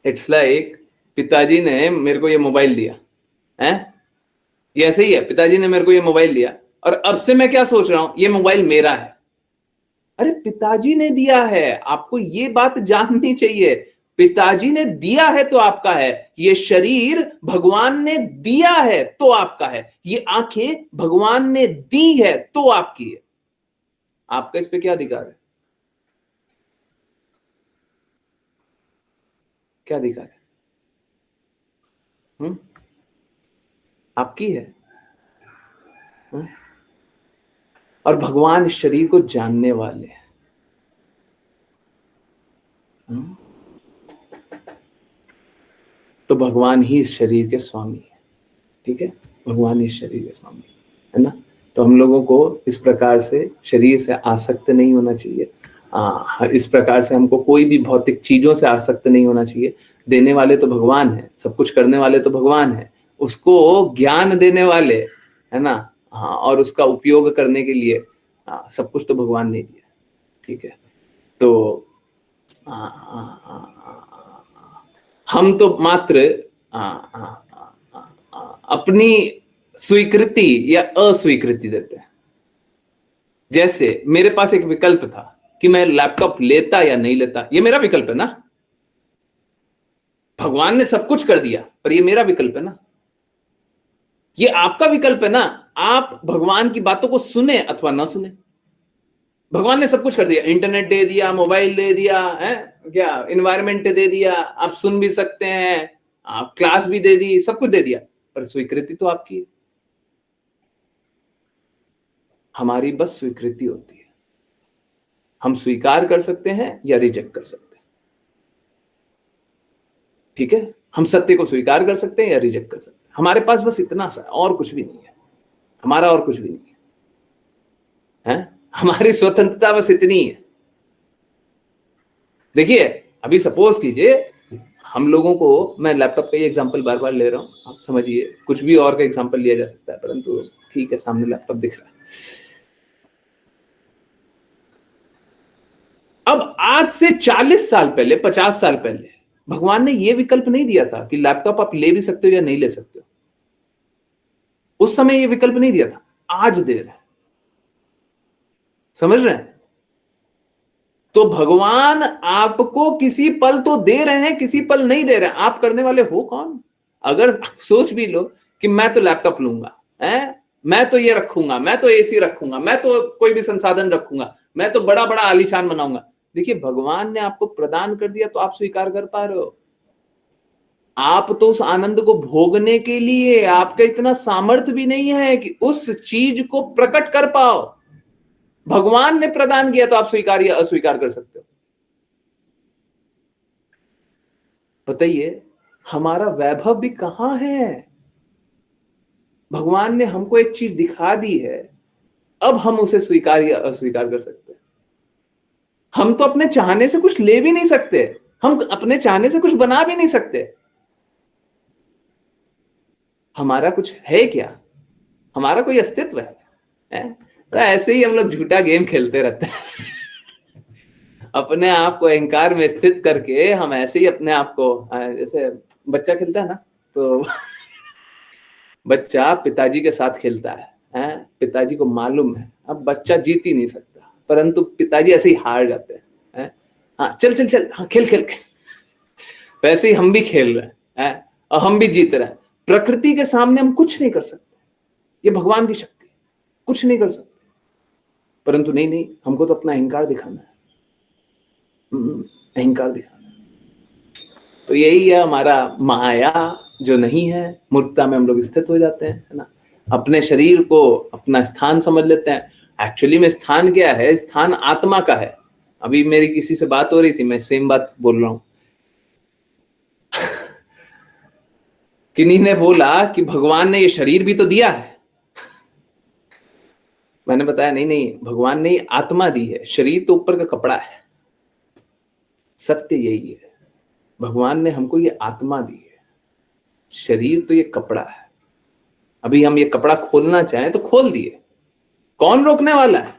इट्स लाइक पिताजी ने मेरे को ये मोबाइल दिया है, ये ऐसे ही है। पिताजी ने मेरे को ये मोबाइल दिया और अब से मैं क्या सोच रहा हूं, ये मोबाइल मेरा है। अरे पिताजी ने दिया है, आपको ये बात जाननी चाहिए। पिताजी ने दिया है तो आपका है। ये शरीर भगवान ने दिया है तो आपका है। ये आंखें भगवान ने दी है तो आपकी है। आपका इस पे क्या अधिकार है? क्या अधिकार है? आपकी है। और भगवान इस शरीर को जानने वाले हैं। तो भगवान ही इस शरीर के स्वामी है। ठीक है, भगवान ही इस शरीर के स्वामी है ना। तो हम लोगों को इस प्रकार से शरीर से आसक्त नहीं होना चाहिए। इस प्रकार से हमको कोई भी भौतिक चीजों से आसक्त नहीं होना चाहिए। देने वाले तो भगवान है, सब कुछ करने वाले तो भगवान है, उसको ज्ञान देने वाले है ना। हाँ, और उसका उपयोग करने के लिए सब कुछ तो भगवान ने दिया। ठीक है, तो हम तो मात्र अपनी स्वीकृति या अस्वीकृति देते हैं। जैसे मेरे पास एक विकल्प था कि मैं लैपटॉप लेता या नहीं लेता, ये मेरा विकल्प है ना। भगवान ने सब कुछ कर दिया पर ये मेरा विकल्प है ना। ये आपका विकल्प है ना। आप भगवान की बातों को सुने अथवा ना सुने। भगवान ने सब कुछ कर दिया, इंटरनेट दे दिया, मोबाइल दे दिया है, क्या एनवायरमेंट दे दिया, आप सुन भी सकते हैं, आप क्लास भी दे दी, सब कुछ दे दिया, पर स्वीकृति तो आपकी है। हमारी बस स्वीकृति होती है। हम स्वीकार कर सकते हैं या रिजेक्ट कर सकते हैं। ठीक है, हम सत्य को स्वीकार कर सकते हैं या रिजेक्ट कर सकते हैं। हमारे पास बस इतना सा, और कुछ भी नहीं है हमारा, और कुछ भी नहीं है। हमारी स्वतंत्रता बस इतनी है। देखिए, अभी सपोज कीजिए हम लोगों को, मैं लैपटॉप का ही एग्जांपल बार बार ले रहा हूं, आप समझिए, कुछ भी और का एग्जांपल लिया जा सकता है, परंतु ठीक है, सामने लैपटॉप दिख रहा है। अब आज से 40 साल पहले, 50 साल पहले भगवान ने यह विकल्प नहीं दिया था कि लैपटॉप आप ले भी सकते हो या नहीं ले सकते हो। उस समय यह विकल्प नहीं दिया था, आज दे रहे हैं। समझ रहे हैं? तो भगवान आपको किसी पल तो दे रहे हैं, किसी पल नहीं दे रहे हैं। आप करने वाले हो कौन? अगर सोच भी लो कि मैं तो लैपटॉप लूंगा, मैं तो ये रखूंगा, मैं तो एसी रखूंगा, मैं तो कोई भी संसाधन रखूंगा, मैं तो बड़ा बड़ा आलीशान बनाऊंगा। देखिए, भगवान ने आपको प्रदान कर दिया तो आप स्वीकार कर पा रहे हो। आप तो उस आनंद को भोगने के लिए, आपका इतना सामर्थ्य भी नहीं है कि उस चीज को प्रकट कर पाओ। भगवान ने प्रदान किया तो आप स्वीकार या अस्वीकार कर सकते हो। बताइए, हमारा वैभव भी कहां है? भगवान ने हमको एक चीज दिखा दी है, अब हम उसे स्वीकार या अस्वीकार कर सकते हैं। हम तो अपने चाहने से कुछ ले भी नहीं सकते, हम अपने चाहने से कुछ बना भी नहीं सकते। हमारा कुछ है क्या? हमारा कोई अस्तित्व है? तो ऐसे ही हम लोग झूठा गेम खेलते रहते हैं। अपने आप को अहंकार में स्थित करके हम ऐसे ही अपने आप को जैसे बच्चा खेलता है ना, तो बच्चा पिताजी के साथ खेलता है, पिताजी को मालूम है अब बच्चा जीत ही नहीं सकता, परंतु पिताजी ऐसे ही हार जाते हैं, हाँ चल चल चल, हाँ खेल खेल खेल। वैसे ही हम भी खेल रहे हैं और हम भी जीत रहे हैं। प्रकृति के सामने हम कुछ नहीं कर सकते, ये भगवान की शक्ति है, कुछ नहीं कर सकते। परंतु नहीं नहीं, हमको तो अपना अहंकार दिखाना है, अहंकार दिखाना है। तो यही है हमारा माया जो नहीं है, मूर्खता में हम लोग स्थित हो जाते हैं, है ना। अपने शरीर को अपना स्थान समझ लेते हैं। एक्चुअली में स्थान क्या है? स्थान आत्मा का है। अभी मेरी किसी से बात हो रही थी, मैं सेम बात बोल रहा हूं। किन्हीं ने बोला कि भगवान ने ये शरीर भी तो दिया है। मैंने बताया नहीं नहीं, भगवान ने ये आत्मा दी है, शरीर तो ऊपर का कपड़ा है। सत्य यही है, भगवान ने हमको ये आत्मा दी है, शरीर तो ये कपड़ा है। अभी हम ये कपड़ा खोलना चाहें तो खोल दिए, कौन रोकने वाला है?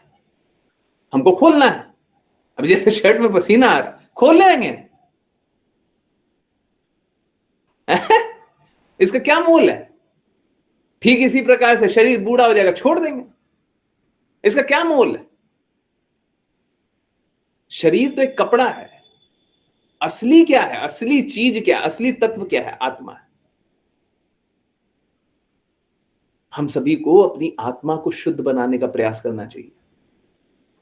हमको खोलना है। अभी जैसे शर्ट में पसीना आ रहा, खोल लेंगे। इसका क्या मोल है? ठीक इसी प्रकार से शरीर बूढ़ा हो जाएगा, छोड़ देंगे, इसका क्या मोल है? शरीर तो एक कपड़ा है, असली क्या है? असली चीज क्या है? असली तत्व क्या है? आत्मा है। हम सभी को अपनी आत्मा को शुद्ध बनाने का प्रयास करना चाहिए।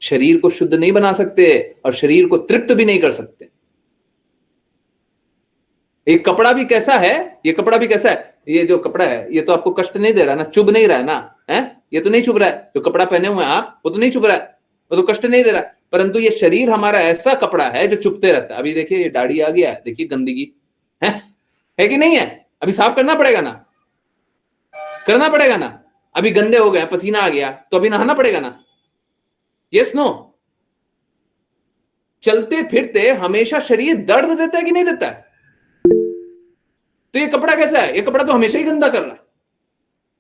शरीर को शुद्ध नहीं बना सकते और शरीर को तृप्त भी नहीं कर सकते। एक कपड़ा भी कैसा है? ये कपड़ा भी कैसा है? ये जो कपड़ा है ये तो आपको कष्ट नहीं दे रहा ना, चुभ नहीं रहा है ना, है? ये तो नहीं चुभ रहा है। जो कपड़ा पहने हुए हैं आप, वो तो नहीं चुभ रहा है, वो तो कष्ट नहीं दे रहा है। परंतु ये शरीर हमारा ऐसा कपड़ा है जो चुभते रहता है। अभी देखिए ये दाढ़ी आ गया है, देखिए गंदगी है कि नहीं है? अभी साफ करना पड़ेगा ना, करना पड़ेगा ना। अभी गंदे हो गए, पसीना आ गया, तो अभी नहाना पड़ेगा ना। Yes no? चलते फिरते हमेशा शरीर दर्द देता है कि नहीं देता है? तो ये कपड़ा कैसा है? ये कपड़ा तो हमेशा ही गंदा कर रहा है,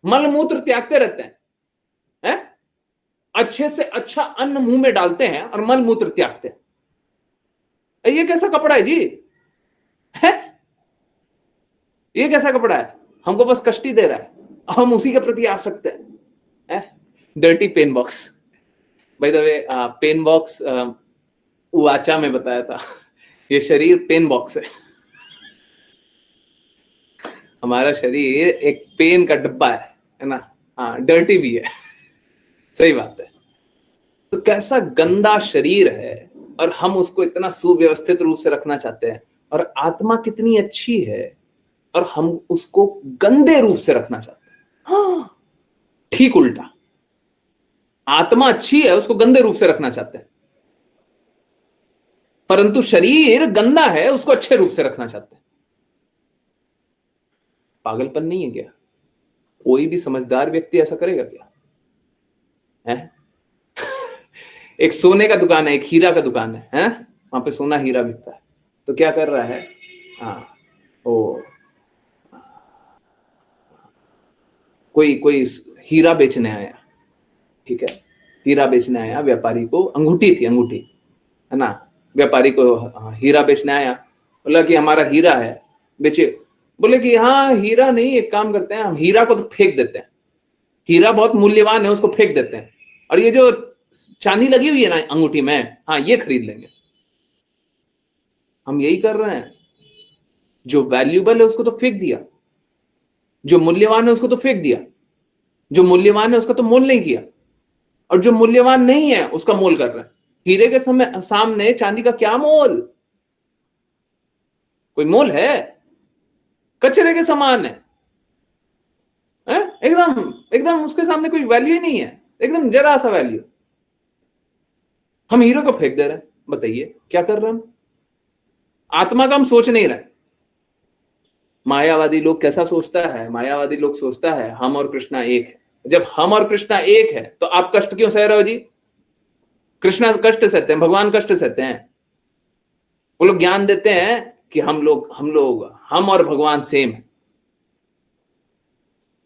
मल मूत्र त्यागते रहते हैं, अच्छे से अच्छा अन्न मुंह में डालते हैं और मल मूत्र त्यागते हैं। ये कैसा कपड़ा है जी? है? ये कैसा कपड़ा है? हमको बस कष्ट ही दे रहा है, हम उसी के प्रति आ सकते हैं। Dirty pen box, by the way pen box उवाचा में बताया था। ये शरीर पेन बॉक्स है, हमारा शरीर एक पेन का डब्बा है ना। हाँ, डर्टी भी है, सही बात है। तो कैसा गंदा शरीर है और हम उसको इतना सुव्यवस्थित रूप से रखना चाहते हैं, और आत्मा कितनी अच्छी है और हम उसको गंदे रूप से रखना चाहते हैं। हाँ, ठीक उल्टा, आत्मा अच्छी है, उसको गंदे रूप से रखना चाहते हैं, परंतु शरीर गंदा है, उसको अच्छे रूप से रखना चाहते हैं। पागलपन नहीं है क्या? कोई भी समझदार व्यक्ति ऐसा करेगा क्या? है? एक सोने का दुकान है, एक हीरा का दुकान है, वहां पे सोना हीरा बिकता है। तो क्या कर रहा है? हाँ, ओ कोई कोई हीरा बेचने आया, ठीक है, हीरा बेचने आया व्यापारी को, अंगूठी थी, अंगूठी, है ना। व्यापारी को हीरा बेचने आया, बोला कि हमारा हीरा है, बेचिए। बोले कि हाँ हीरा नहीं, एक काम करते हैं, हम हीरा को तो फेंक देते हैं, हीरा बहुत मूल्यवान है, उसको फेंक देते हैं, और ये जो चांदी लगी हुई है ना अंगूठी में, हाँ ये खरीद लेंगे। हम यही कर रहे हैं, जो वैल्यूबल है उसको तो फेंक दिया, जो मूल्यवान है उसको तो फेंक दिया, जो मूल्यवान है उसका तो मोल नहीं किया, और जो मूल्यवान नहीं है उसका मोल कर रहे हैं। हीरे के सामने चांदी का क्या मोल? कोई मोल है? कचरे के समान है, एकदम एकदम उसके सामने कोई वैल्यू ही नहीं है, एकदम जरा सा वैल्यू। हम हीरो को फेंक दे रहे हैं, बताइए क्या कर रहे हैं हम? आत्मा का हम सोच नहीं रहे। मायावादी लोग कैसा सोचता है? मायावादी लोग सोचता है हम और कृष्णा एक है। जब हम और कृष्णा एक है तो आप कष्ट क्यों सह रहे हो जी? कृष्णा कष्ट सहते हैं, भगवान कष्ट सहते हैं। वो लोग ज्ञान देते हैं कि हम और भगवान सेम है।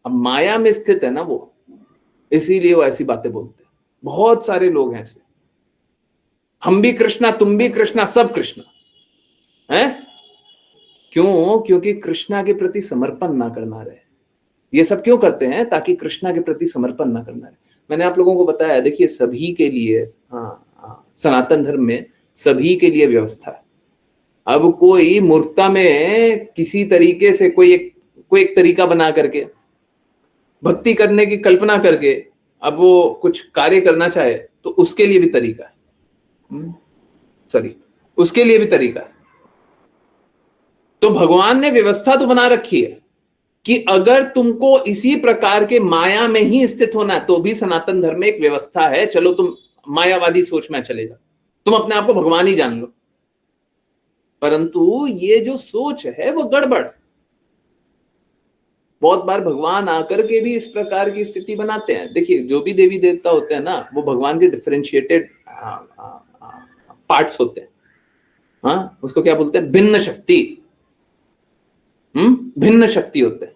अब माया में स्थित है ना वो, इसीलिए वो ऐसी बातें बोलते हैं। बहुत सारे लोग हैं ऐसे, हम भी कृष्णा, तुम भी कृष्णा, सब कृष्णा है। क्यों? क्योंकि कृष्णा के प्रति समर्पण ना करना रहे। ये सब क्यों करते हैं? ताकि कृष्णा के प्रति समर्पण ना करना रहे। मैंने आप लोगों को बताया, देखिए सभी के लिए, सनातन धर्म में सभी के लिए व्यवस्था है। अब कोई मूर्खता में किसी तरीके से कोई एक तरीका बना करके भक्ति करने की कल्पना करके अब वो कुछ कार्य करना चाहे तो उसके लिए भी तरीका है। सॉरी, उसके लिए भी तरीका है। तो भगवान ने व्यवस्था तो बना रखी है कि अगर तुमको इसी प्रकार के माया में ही स्थित होना है तो भी सनातन धर्म में एक व्यवस्था है, चलो तुम मायावादी सोच में चले जाओ, तुम अपने आप को भगवान ही जान लो। परंतु ये जो सोच है वो गड़बड़। बहुत बार भगवान आकर के भी इस प्रकार की स्थिति बनाते हैं। देखिए जो भी देवी देवता होते हैं ना, वो भगवान के डिफरेंशिएटेड पार्ट्स होते हैं। हाँ, उसको क्या बोलते हैं? भिन्न शक्ति। भिन्न शक्ति होते हैं।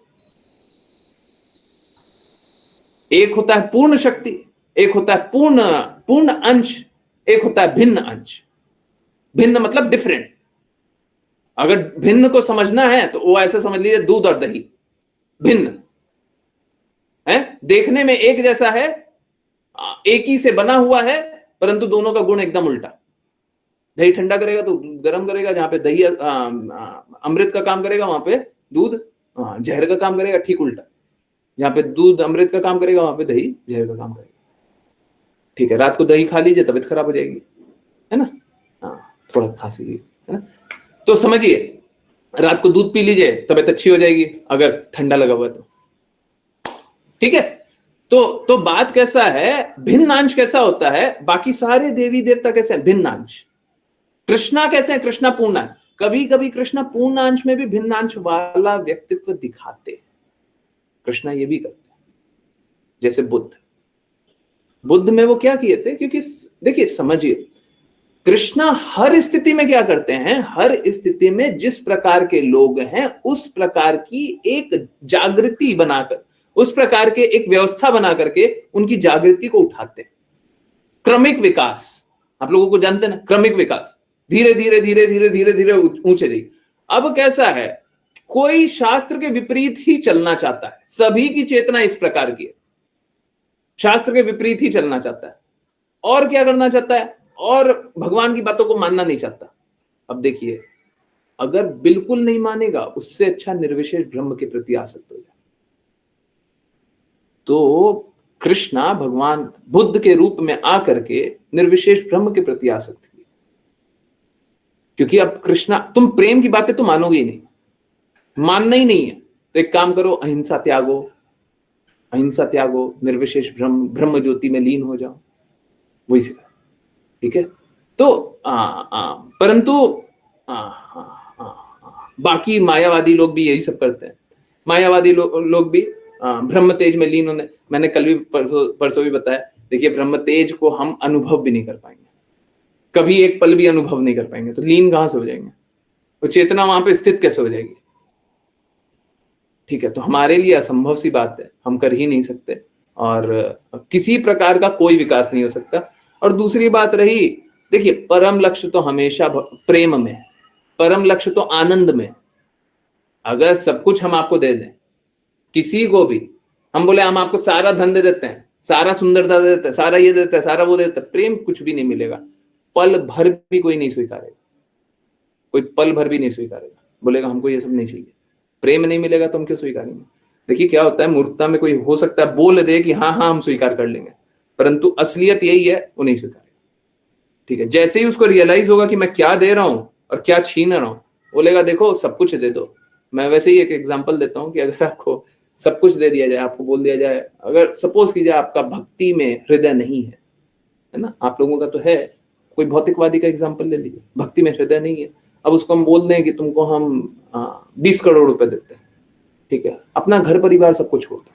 एक होता है पूर्ण शक्ति, एक होता है पूर्ण अंश, एक होता है भिन्न अंश। भिन्न मतलब डिफरेंट। अगर भिन्न को समझना है तो वो ऐसा समझ लीजिए दूध और दही भिन्न है, देखने में एक जैसा है, एक ही से बना हुआ है, परंतु दोनों का गुण एकदम उल्टा। दही ठंडा करेगा तो दूध गर्म करेगा, जहां पे दही अमृत का काम करेगा वहां पे दूध जहर का काम करेगा, ठीक उल्टा। जहां पे दूध अमृत का काम करेगा वहां पे दही जहर का काम करेगा। ठीक है, रात को दही खा लीजिए तबीयत खराब हो जाएगी, है ना? थोड़ा खांसी है ना, तो समझिए रात को दूध पी लीजिए तबीयत अच्छी हो जाएगी अगर ठंडा लगा हुआ तो। ठीक है, तो बात कैसा है, भिन्नांश कैसा होता है? बाकी सारे देवी देवता कैसे हैं? भिन्नांश। कृष्णा कैसे हैं? कृष्णा पूर्णांश। कभी कभी कृष्णा पूर्णांश में भी भिन्नांश वाला व्यक्तित्व दिखाते हैं। कृष्णा ये भी करते हैं। जैसे बुद्ध में वो क्या किए थे? क्योंकि देखिए समझिए, कृष्णा हर स्थिति में क्या करते हैं? हर स्थिति में जिस प्रकार के लोग हैं उस प्रकार की एक जागृति बनाकर, उस प्रकार के एक व्यवस्था बना करके उनकी जागृति को उठाते हैं। क्रमिक विकास, आप लोगों को जानते हैं ना, क्रमिक विकास, धीरे धीरे धीरे धीरे धीरे धीरे ऊंचे जाइए। अब कैसा है, कोई शास्त्र के विपरीत ही चलना चाहता है। सभी की चेतना इस प्रकार की है, शास्त्र के विपरीत ही चलना चाहता है। और क्या करना चाहता है? और भगवान की बातों को मानना नहीं चाहता। अब देखिए, अगर बिल्कुल नहीं मानेगा उससे अच्छा निर्विशेष ब्रह्म के प्रति आसक्त हो जाए। तो कृष्णा भगवान बुद्ध के रूप में आकर के निर्विशेष ब्रह्म के प्रति आसक्त हुए। क्योंकि अब कृष्णा, तुम प्रेम की बातें तो मानोगे ही नहीं, मानना ही नहीं है, तो एक काम करो, अहिंसा त्यागो, अहिंसा त्यागो, निर्विशेष ब्रह्म ज्योति में लीन हो जाओ, वही सिखा। ठीक है, तो परंतु बाकी मायावादी लोग भी यही सब करते हैं। मायावादी लोग भी ब्रह्म तेज में लीन होने, मैंने कल भी परसों भी बताया, देखिए ब्रह्म तेज को हम अनुभव भी नहीं कर पाएंगे, कभी एक पल भी अनुभव नहीं कर पाएंगे, तो लीन कहां से हो जाएंगे? तो चेतना वहां पे स्थित कैसे हो जाएगी? ठीक है, तो हमारे लिए असंभव सी बात है, हम कर ही नहीं सकते, और किसी प्रकार का कोई विकास नहीं हो सकता। और दूसरी बात रही, देखिए परम लक्ष्य तो हमेशा प्रेम में, परम लक्ष्य तो आनंद में। अगर सब कुछ हम आपको दे दें, किसी को भी हम बोले हम आपको सारा धन दे देते हैं, सारा सुंदरता दे देते हैं, सारा ये देते हैं, सारा वो देते हैं, प्रेम कुछ भी नहीं मिलेगा। पल भर भी कोई नहीं स्वीकारेगा, कोई पल भर भी नहीं स्वीकारेगा, बोलेगा हमको ये सब नहीं चाहिए। प्रेम नहीं मिलेगा तो हम क्यों स्वीकारेंगे? देखिए क्या होता है, मूर्खता में कोई हो सकता है बोल दे कि हाँ हाँ हम स्वीकार कर लेंगे, परंतु असलियत यही है, वो नहीं स्वीकारेगा। ठीक है, जैसे ही उसको रियलाइज होगा कि मैं क्या दे रहा हूं और क्या छीन रहा हूं, बोलेगा देखो सब कुछ दे दो। मैं वैसे ही एक एग्जांपल देता हूं कि अगर आपको सब कुछ दे दिया जाए, आपको बोल दिया जाए, अगर सपोज कीजिए आपका भक्ति में हृदय नहीं है ना, आप लोगों का तो है, कोई भौतिकवादी का एग्जांपल ले लीजिए, भक्ति में हृदय नहीं है, अब उसको हम बोल दें कि तुमको हम 20 करोड़ रुपए देते हैं, ठीक है, अपना घर परिवार सब कुछ छोड़ दो।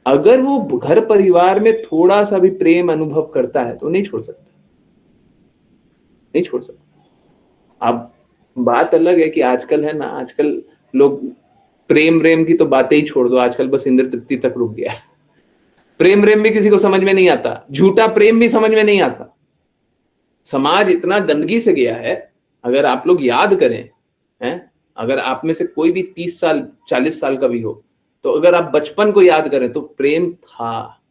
अगर वो घर परिवार में थोड़ा सा भी प्रेम अनुभव करता है तो नहीं छोड़ सकता, नहीं छोड़ सकता। अब बात अलग है कि आजकल है ना, आजकल लोग प्रेम की तो बातें ही छोड़ दो, आजकल बस इंद्र तृप्ति तक रुक गया है। प्रेम भी किसी को समझ में नहीं आता, झूठा प्रेम भी समझ में नहीं आता। समाज इतना गंदगी से गया है, अगर आप लोग याद करें, हैं, अगर आप में से कोई भी 30 साल 40 साल का भी हो, तो अगर आप बचपन को याद करें तो प्रेम था,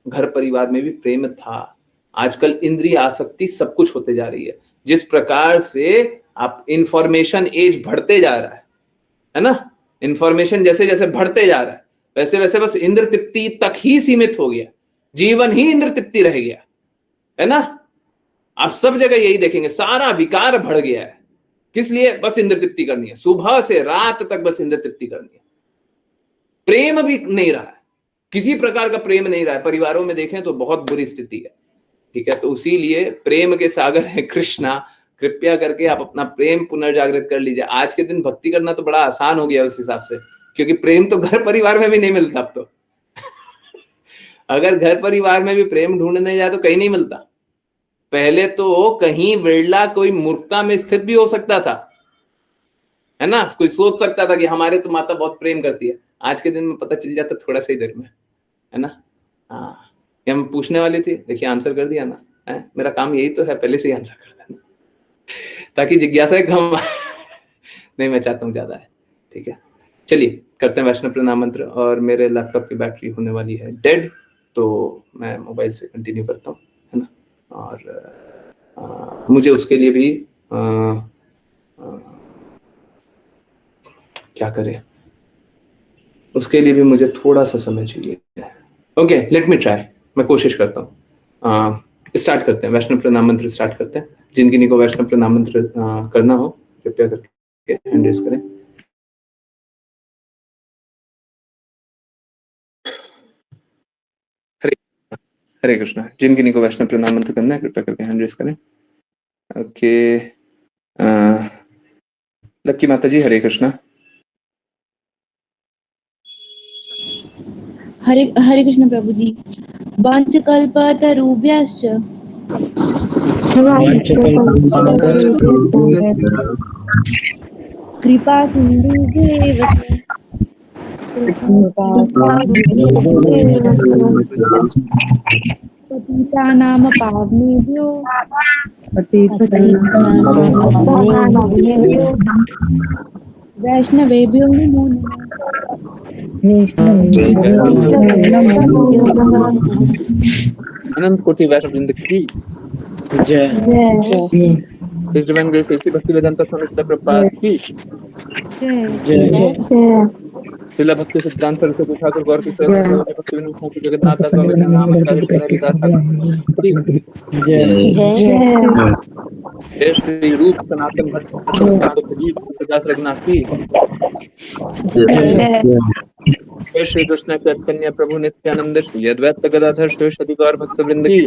घर परिवार में भी प्रेम था। आजकल इंद्रिय आसक्ति सब कुछ होते जा रही है। जिस प्रकार से आप इंफॉर्मेशन एज बढ़ते जा रहा है ना, इंफॉर्मेशन जैसे जैसे बढ़ते जा रहा है, वैसे वैसे बस इंद्र तृप्ति तक ही सीमित हो गया, जीवन ही इंद्र तृप्ति रह गया, है ना। आप सब जगह यही देखेंगे, सारा विकार बढ़ गया है। किस लिए? बस इंद्र तृप्ति करनी है, सुबह से रात तक बस इंद्र तृप्ति करनी है। प्रेम भी नहीं रहा है, किसी प्रकार का प्रेम नहीं रहा है। परिवारों में देखें तो बहुत बुरी स्थिति है, ठीक है। तो इसीलिए प्रेम के सागर है कृष्णा, कृपया करके आप अपना प्रेम पुनर्जागृत कर लीजिए। आज के दिन भक्ति करना तो बड़ा आसान हो गया उस हिसाब से, क्योंकि प्रेम तो घर परिवार में भी नहीं मिलता अब तो। अगर घर परिवार में भी प्रेम ढूंढने जाए तो कहीं नहीं मिलता। पहले तो कहीं बिरला कोई मूर्खता में स्थित भी हो सकता था, है ना, कोई सोच सकता था कि हमारे तो माता बहुत प्रेम करती है। आज के दिन में पता चल जाता थोड़ा सा ही देर में, है ना। हाँ, क्या मैं पूछने वाली थी, देखिए आंसर कर दिया ना, है? मेरा काम यही तो है, पहले से ही आंसर कर देना, ताकि जिज्ञासा कम नहीं, मैं चाहता हूँ ज्यादा है, ठीक है। चलिए करते हैं वैष्णव प्रणाम मंत्र। और मेरे लैपटॉप की बैटरी होने वाली है डेड, तो मैं मोबाइल से कंटिन्यू करता हूँ, है ना। और मुझे उसके लिए भी क्या करें, उसके लिए भी मुझे थोड़ा सा समय चाहिए। ओके, लेट मी ट्राई, मैं कोशिश करता हूँ। स्टार्ट करते हैं, वैष्णव प्रणाम मंत्र स्टार्ट करते हैं। जिन किन्हीं को वैष्णव प्रणाम मंत्र करना हो कृपया करके हैंड रेज करें। हरे कृष्णा। जिन किन्हीं को वैष्णव प्रणाम मंत्र करना है कृपया करके हैंड रेज करें। ओके, लक्की माता जी हरे कृष्णा। हरे हरे कृष्ण प्रभु जी। वाञ्छकल्पतरुभ्यश्च कृपा सिन्धुभ्येव च पतितानां पावनेभ्यो वैष्णवेभ्यो नमो नमः। अनंत कोटि वैष्णव वृंद की जय His Divine Grace ऐसी भक्ति वेदांता स्वामी श्रील प्रभुपाद की जय श्रील भक्ति सिद्धांत सरस्वती ठाकुर गौर किशोर भक्ति विनोद ठाकुर जगन्नाथ दास स्वामी नाम श्री हरिदास ठाकुर की जय श्री रूप सनातन भक्ति दास रघुनाथ की जय श्री कृष्ण चैतन्य प्रभु नित्यानंद श्री अद्वैत गदाधर श्री गौर भक्त वृंद की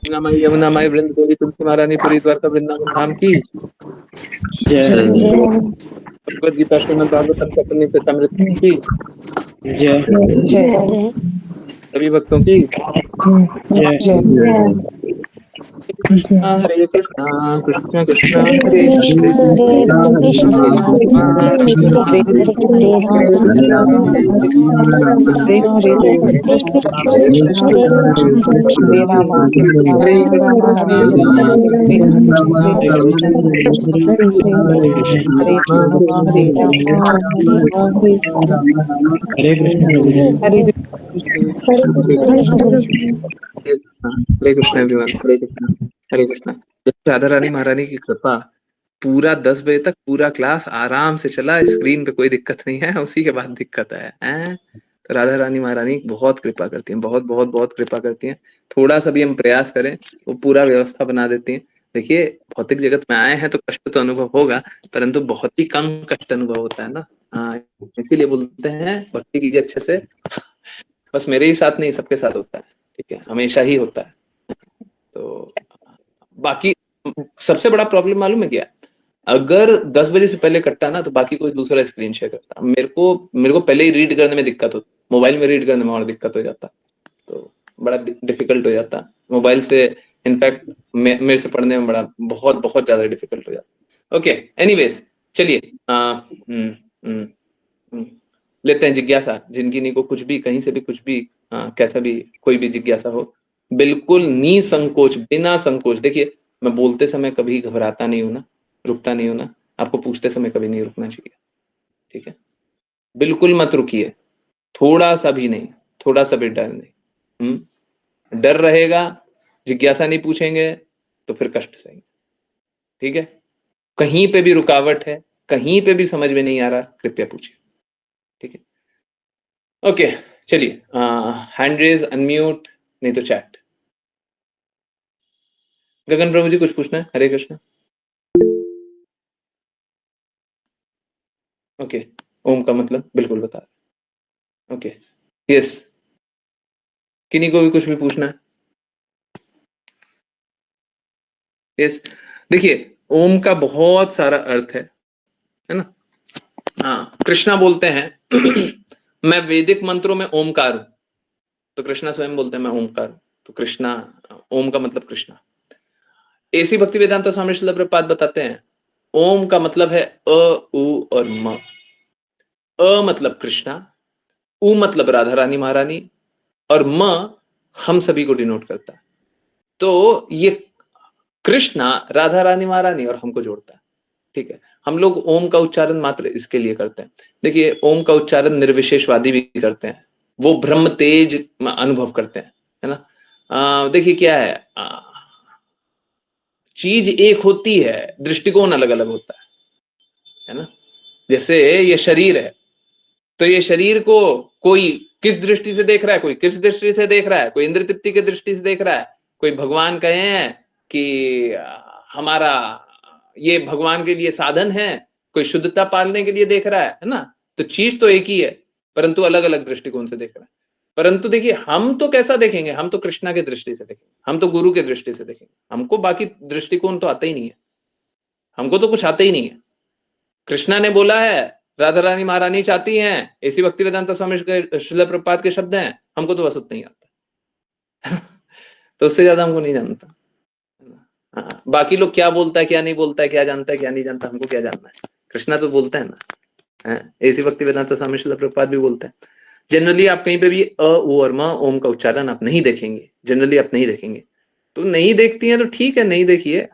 गंगामाई यमुनामाई वृंद देवी तुलसी महारानी पुरी द्वारका वृंदावन धाम की भगवद गीता श्रीमद् भागवतम चैतन्य चरितामृत की सभी भक्तों की हरे कृष्णा कृष्ण कृष्ण हरे हरे हरे कृष्ण एवरीवन, हरे कृष्ण हरे कृष्ण। राधा रानी महारानी की कृपा पूरा 10 बजे तक पूरा क्लास आराम से चला, स्क्रीन पे कोई दिक्कत नहीं है, उसी के बाद दिक्कत है, तो राधा रानी महारानी बहुत कृपा करती हैं, बहुत बहुत बहुत कृपा करती हैं। थोड़ा सा भी हम प्रयास करें वो पूरा व्यवस्था बना देती हैं। देखिए भौतिक जगत में आए हैं तो कष्ट तो अनुभव होगा, परंतु बहुत ही कम कष्ट अनुभव होता है ना। हाँ, इसीलिए बोलते हैं भक्ति कीजिए अच्छे से। बस मेरे ही साथ नहीं, सबके साथ होता है, ठीक है, हमेशा ही होता है। तो बाकी सबसे बड़ा प्रॉब्लम मालूम है क्या, अगर 10 बजे से पहले कटता ना तो बाकी कोई दूसरा स्क्रीन शेयर करता। मेरे को पहले ही रीड करने में दिक्कत होती, मोबाइल में रीड करने में और दिक्कत हो जाता, तो बड़ा डिफिकल्ट हो जाता मोबाइल से। इनफैक्ट मेरे से पढ़ने में बड़ा बहुत बहुत ज्यादा डिफिकल्ट हो जाता। ओके, एनीवेज चलिए लेते हैं जिज्ञासा। जिनकी नहीं को कुछ भी कहीं से भी कुछ भी कैसा भी कोई भी जिज्ञासा हो बिल्कुल निसंकोच, बिना संकोच। देखिए मैं बोलते समय कभी घबराता नहीं हूं ना, रुकता नहीं हूं ना, आपको पूछते समय कभी नहीं रुकना चाहिए, ठीक है? बिल्कुल मत रुकिए, थोड़ा सा भी नहीं, थोड़ा सा भी डर नहीं। डर रहेगा, जिज्ञासा नहीं पूछेंगे तो फिर कष्ट सहेंगे, ठीक है? कहीं पे भी रुकावट है, कहीं पे भी समझ में नहीं आ रहा, कृपया पूछिए, ठीक है? ओके, चलिए हैंड रेज, अनम्यूट, नहीं तो चैट। गगन प्रभु जी कुछ पूछना है? हरे कृष्ण। ओके, ओम का मतलब बिल्कुल बता रहे। ओके, यस, किन्हीं को भी कुछ भी पूछना है? यस, देखिए ओम का बहुत सारा अर्थ है ना? हाँ, कृष्णा बोलते हैं मैं वैदिक मंत्रों में ओमकार हूं, तो कृष्णा स्वयं बोलते हैं मैं ओमकार हूं, तो कृष्णा, ओम का मतलब कृष्णा। एसी भक्ति वेदांत स्वामी श्रील प्रभुपाद बताते हैं ओम का मतलब है अ, उ और म। अ मतलब कृष्णा, उ मतलब राधा रानी महारानी, और म हम सभी को डिनोट करता है। तो ये कृष्णा, राधा रानी महारानी और हमको जोड़ता है, ठीक है? हम लोग ओम का उच्चारण मात्र इसके लिए करते हैं। देखिए ओम का उच्चारण निर्विशेषवादी भी करते हैं, वो ब्रह्म तेज अनुभव करते हैं, है ना? देखिए क्या है, चीज एक होती है, दृष्टिकोण अलग अलग होता है ना? जैसे ये शरीर है, तो ये शरीर को कोई किस दृष्टि से देख रहा है, कोई किस दृष्टि से देख रहा है, कोई इंद्र तृप्ति की दृष्टि से देख रहा है, कोई भगवान कहे हैं कि हमारा ये भगवान के लिए साधन है, कोई शुद्धता पालने के लिए देख रहा है ना? तो चीज तो एक ही है, परंतु अलग अलग दृष्टिकोण से देख रहा है। परंतु देखिए हम तो कैसा देखेंगे, हम तो कृष्णा की दृष्टि से देखेंगे, हम तो गुरु की दृष्टि से देखेंगे, हमको बाकी दृष्टिकोण तो आता ही नहीं है, हमको तो कुछ आता ही नहीं है। कृष्णा ने बोला है राधा रानी महारानी चाहती हैं, ऐसी भक्ति वेदांत स्वामी श्रील प्रभुपाद के शब्द हैं, हमको तो बस उतना ही आता तो उससे ज्यादा हमको नहीं जानता। हाँ, बाकी लोग क्या बोलता है क्या नहीं बोलता है, क्या जानता है क्या नहीं जानता, हमको क्या जानना है? कृष्णा तो बोलता है ना, ऐसी भक्ति वेदांत स्वामी श्रील प्रभुपाद भी बोलते हैं। जनरली आप कहीं पे भी अ, उ और म, ओम का उच्चारण आप नहीं देखेंगे, जनरली आप नहीं देखेंगे। तो नहीं देखती हैं तो ठीक है, नहीं देखिए,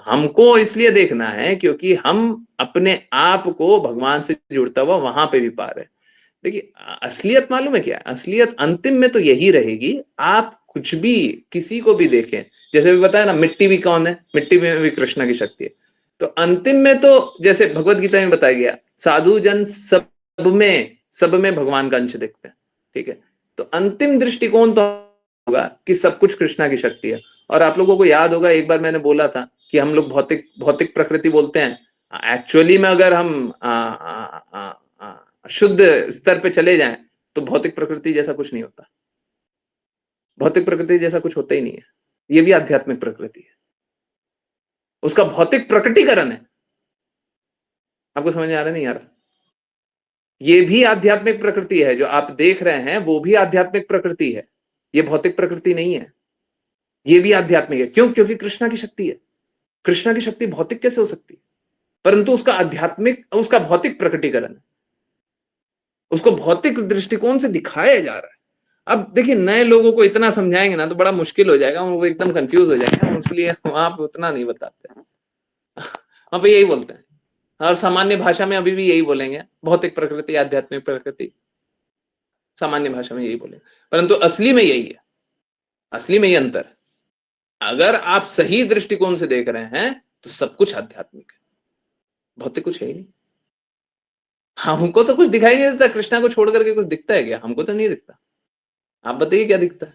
हमको इसलिए देखना है क्योंकि हम अपने आप को भगवान से जुड़ता हुआ वहां पे भी पा रहे हैं। देखिए असलियत मालूम है क्या, असलियत अंतिम में तो यही रहेगी, आप कुछ भी किसी को भी देखें, जैसे भी बताया ना मिट्टी भी कौन है, मिट्टी में भी कृष्णा की शक्ति है। तो अंतिम में तो जैसे भगवत गीता में बताया गया साधु जन सब में भगवान का अंश देखते हैं, ठीक है? तो अंतिम दृष्टिकोण तो होगा कि सब कुछ कृष्णा की शक्ति है। और आप लोगों को याद होगा एक बार मैंने बोला था कि हम लोग भौतिक भौतिक प्रकृति बोलते हैं, एक्चुअली में अगर हम शुद्ध स्तर पे चले जाएं तो भौतिक प्रकृति जैसा कुछ नहीं होता, भौतिक प्रकृति जैसा कुछ होता ही नहीं है, ये भी आध्यात्मिक प्रकृति है, उसका भौतिक प्रकटीकरण है। आपको समझ में आ रहा नहीं आ रहा? ये भी आध्यात्मिक प्रकृति है, जो आप देख रहे हैं वो भी आध्यात्मिक प्रकृति है, ये भौतिक प्रकृति नहीं है, ये भी आध्यात्मिक है। क्यों? क्योंकि कृष्णा की शक्ति है। कृष्णा की शक्ति भौतिक कैसे हो सकती है? परंतु उसका आध्यात्मिक, उसका भौतिक प्रकटीकरण है, उसको भौतिक दृष्टिकोण से दिखाया जा रहा है। अब देखिए नए लोगों को इतना समझाएंगे ना तो बड़ा मुश्किल हो जाएगा, वो एकदम कंफ्यूज हो जाएंगे, इसलिए वहां पे उतना नहीं बताते, वहां पे यही बोलते हैं, और सामान्य भाषा में अभी भी यही बोलेंगे, भौतिक प्रकृति आध्यात्मिक प्रकृति, सामान्य भाषा में यही बोलेंगे, परंतु असली में यही है, असली में ये अंतर है। अगर आप सही दृष्टिकोण से देख रहे हैं तो सब कुछ आध्यात्मिक है, भौतिक कुछ है ही नहीं। हमको तो कुछ दिखाई नहीं देता, कृष्णा को छोड़ करके कुछ दिखता है क्या? हमको तो नहीं दिखता, आप बताइए क्या दिखता है?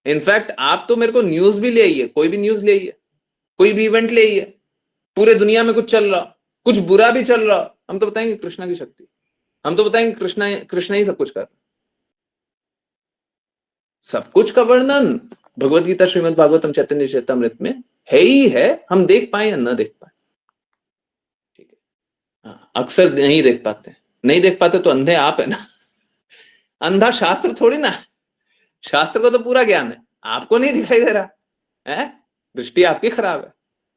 इनफैक्ट आप तो मेरे को न्यूज भी ले आइए, कोई भी न्यूज ले आइए, कोई भी इवेंट ले आइए, पूरे दुनिया में कुछ चल रहा, कुछ बुरा भी चल रहा, हम तो बताएंगे कृष्णा की शक्ति, हम तो बताएंगे कृष्णा कृष्णा ही सब कुछ कर रहा। सब कुछ का वर्णन भगवत गीता श्रीमद् भागवतम चैतन्य चैतामृत में है ही है, हम देख पाए या ना देख पाए, ठीक है? अक्सर नहीं देख पाते, नहीं देख पाते तो अंधे आप है ना अंधा शास्त्र थोड़ी ना, शास्त्र को तो पूरा ज्ञान है, आपको नहीं दिखाई दे रहा है, दृष्टि आपकी खराब है,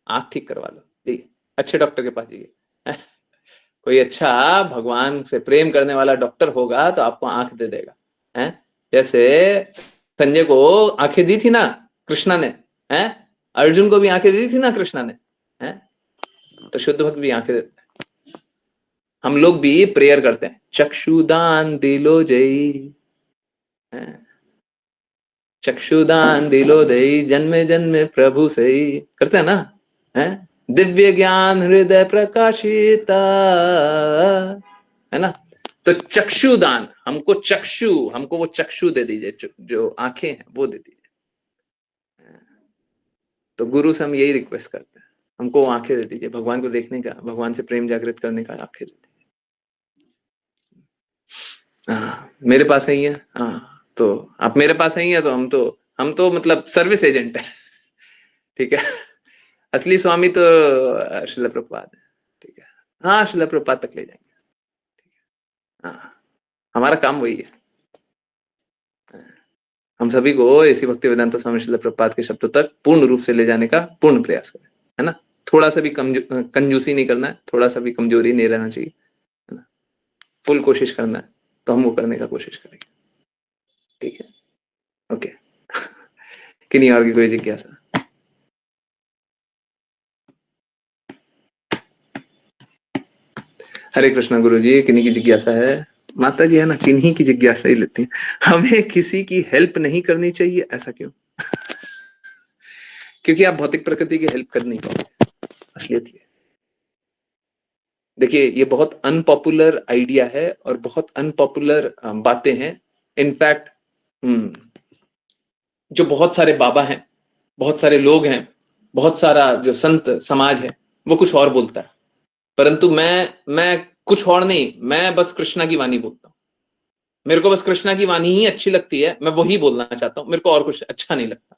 आंख ठीक करवा लो, ठीक है? अच्छे डॉक्टर के पास जाइए, कोई अच्छा भगवान से प्रेम करने वाला डॉक्टर होगा तो आपको आंख दे देगा, है? जैसे संजय को आंखें दी थी ना कृष्णा ने, हैं? अर्जुन को भी आंखें दी थी ना कृष्णा ने, हैं? तो शुद्ध भक्त भी आंखें देते हैं। हम लोग भी प्रेयर करते हैं, चक्षुदान दिलो जय, हैं? चक्षुदान दिलो दई, जन्मे जन्मे प्रभु सही, करते हैं ना, हैं? दिव्य ज्ञान हृदय प्रकाशिता, है ना। तो चक्षुदान, हमको वो चक्षु दे दीजिए, जो आंखें हैं वो दे दीजिए। तो गुरु से हम यही रिक्वेस्ट करते हैं, हमको वो आंखें दे दीजिए, भगवान को देखने का, भगवान से प्रेम जागृत करने का आंखें दे दीजिए। मेरे पास नहीं है, तो आप मेरे पास नहीं है, तो हम तो मतलब सर्विस एजेंट है, ठीक है। असली स्वामी तो श्रील प्रभुपाद है, ठीक है। हाँ, श्रील प्रभुपाद तक ले जाएंगे, हाँ, हमारा काम वही है। हम सभी को इसी भक्ति वेदांत स्वामी श्रील प्रभुपाद के शब्दों तक पूर्ण रूप से ले जाने का पूर्ण प्रयास करें, है ना। थोड़ा सा भी कंजूसी नहीं करना है, थोड़ा सा भी कमजोरी नहीं रहना चाहिए, है ना। फुल कोशिश करना है, तो हम वो करने का कोशिश करेंगे, ठीक है। ओके। किन्हीं और की कोई जिज्ञासा? हरे कृष्णा गुरु जी, किन्हीं की जिज्ञासा है? माता जी है ना, किन्हीं की जिज्ञासा ही लेती हैं। हमें किसी की हेल्प नहीं करनी चाहिए, ऐसा क्यों? क्योंकि आप भौतिक प्रकृति की हेल्प कर नहीं पाओगे, असलियत ये। देखिए, ये बहुत अनपॉपुलर आइडिया है और बहुत अनपॉपुलर बातें हैं। इनफैक्ट जो बहुत सारे बाबा हैं, बहुत सारे लोग हैं, बहुत सारा जो संत समाज है, वो कुछ और बोलता है, परंतु मैं कुछ और नहीं, मैं बस कृष्णा की वाणी बोलता हूँ। मेरे को बस कृष्णा की वाणी ही अच्छी लगती है, मैं वही बोलना चाहता हूँ, मेरे को और कुछ अच्छा नहीं लगता,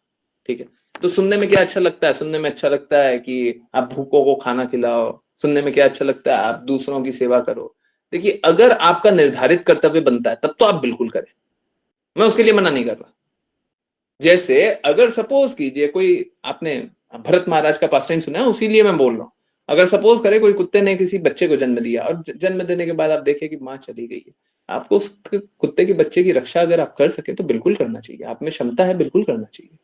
ठीक है। तो सुनने में क्या अच्छा लगता है? सुनने में अच्छा लगता है कि आप भूखों को खाना खिलाओ, सुनने में क्या अच्छा लगता है? आप दूसरों की सेवा करो। देखिए, अगर आपका निर्धारित कर्तव्य बनता है तब तो आप बिल्कुल करें, मैं उसके लिए मना नहीं कर रहा। जैसे अगर सपोज कीजिए कोई, आपने भरत महाराज का पास टाइम सुना है, उसी लिए मैं बोल रहा हूँ। अगर सपोज करे कोई कुत्ते ने किसी बच्चे को जन्म दिया और जन्म देने के बाद आप देखें कि माँ चली गई है, आपको उस कुत्ते के बच्चे की रक्षा अगर आप कर सके तो बिल्कुल करना चाहिए, आप में क्षमता है, बिल्कुल करना चाहिए।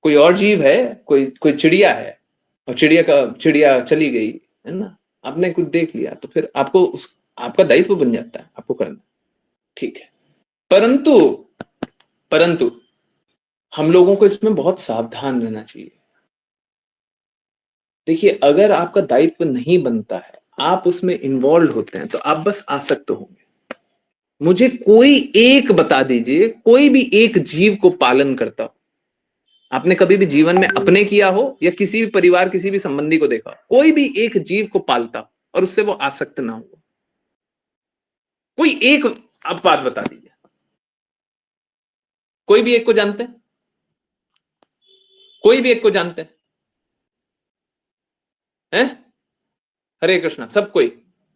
कोई और जीव है, कोई चिड़िया है और चिड़िया चली गई, है ना, आपने कुछ देख लिया, तो फिर आपको आपका दायित्व बन जाता है, आपको करना, ठीक है। परंतु हम लोगों को इसमें बहुत सावधान रहना चाहिए। देखिए, अगर आपका दायित्व नहीं बनता है, आप उसमें इन्वॉल्व होते हैं, तो आप बस आसक्त होंगे। मुझे कोई एक बता दीजिए, कोई भी एक जीव को पालन करता हो, आपने कभी भी जीवन में अपने किया हो या किसी भी परिवार, किसी भी संबंधी को देखा, कोई भी एक जीव को पालता और उससे वो आसक्त ना हो, कोई एक आप बात बता दीजिए। कोई भी एक को जानते हैं? कोई भी एक को जानते हैं? हरे कृष्णा, सब कोई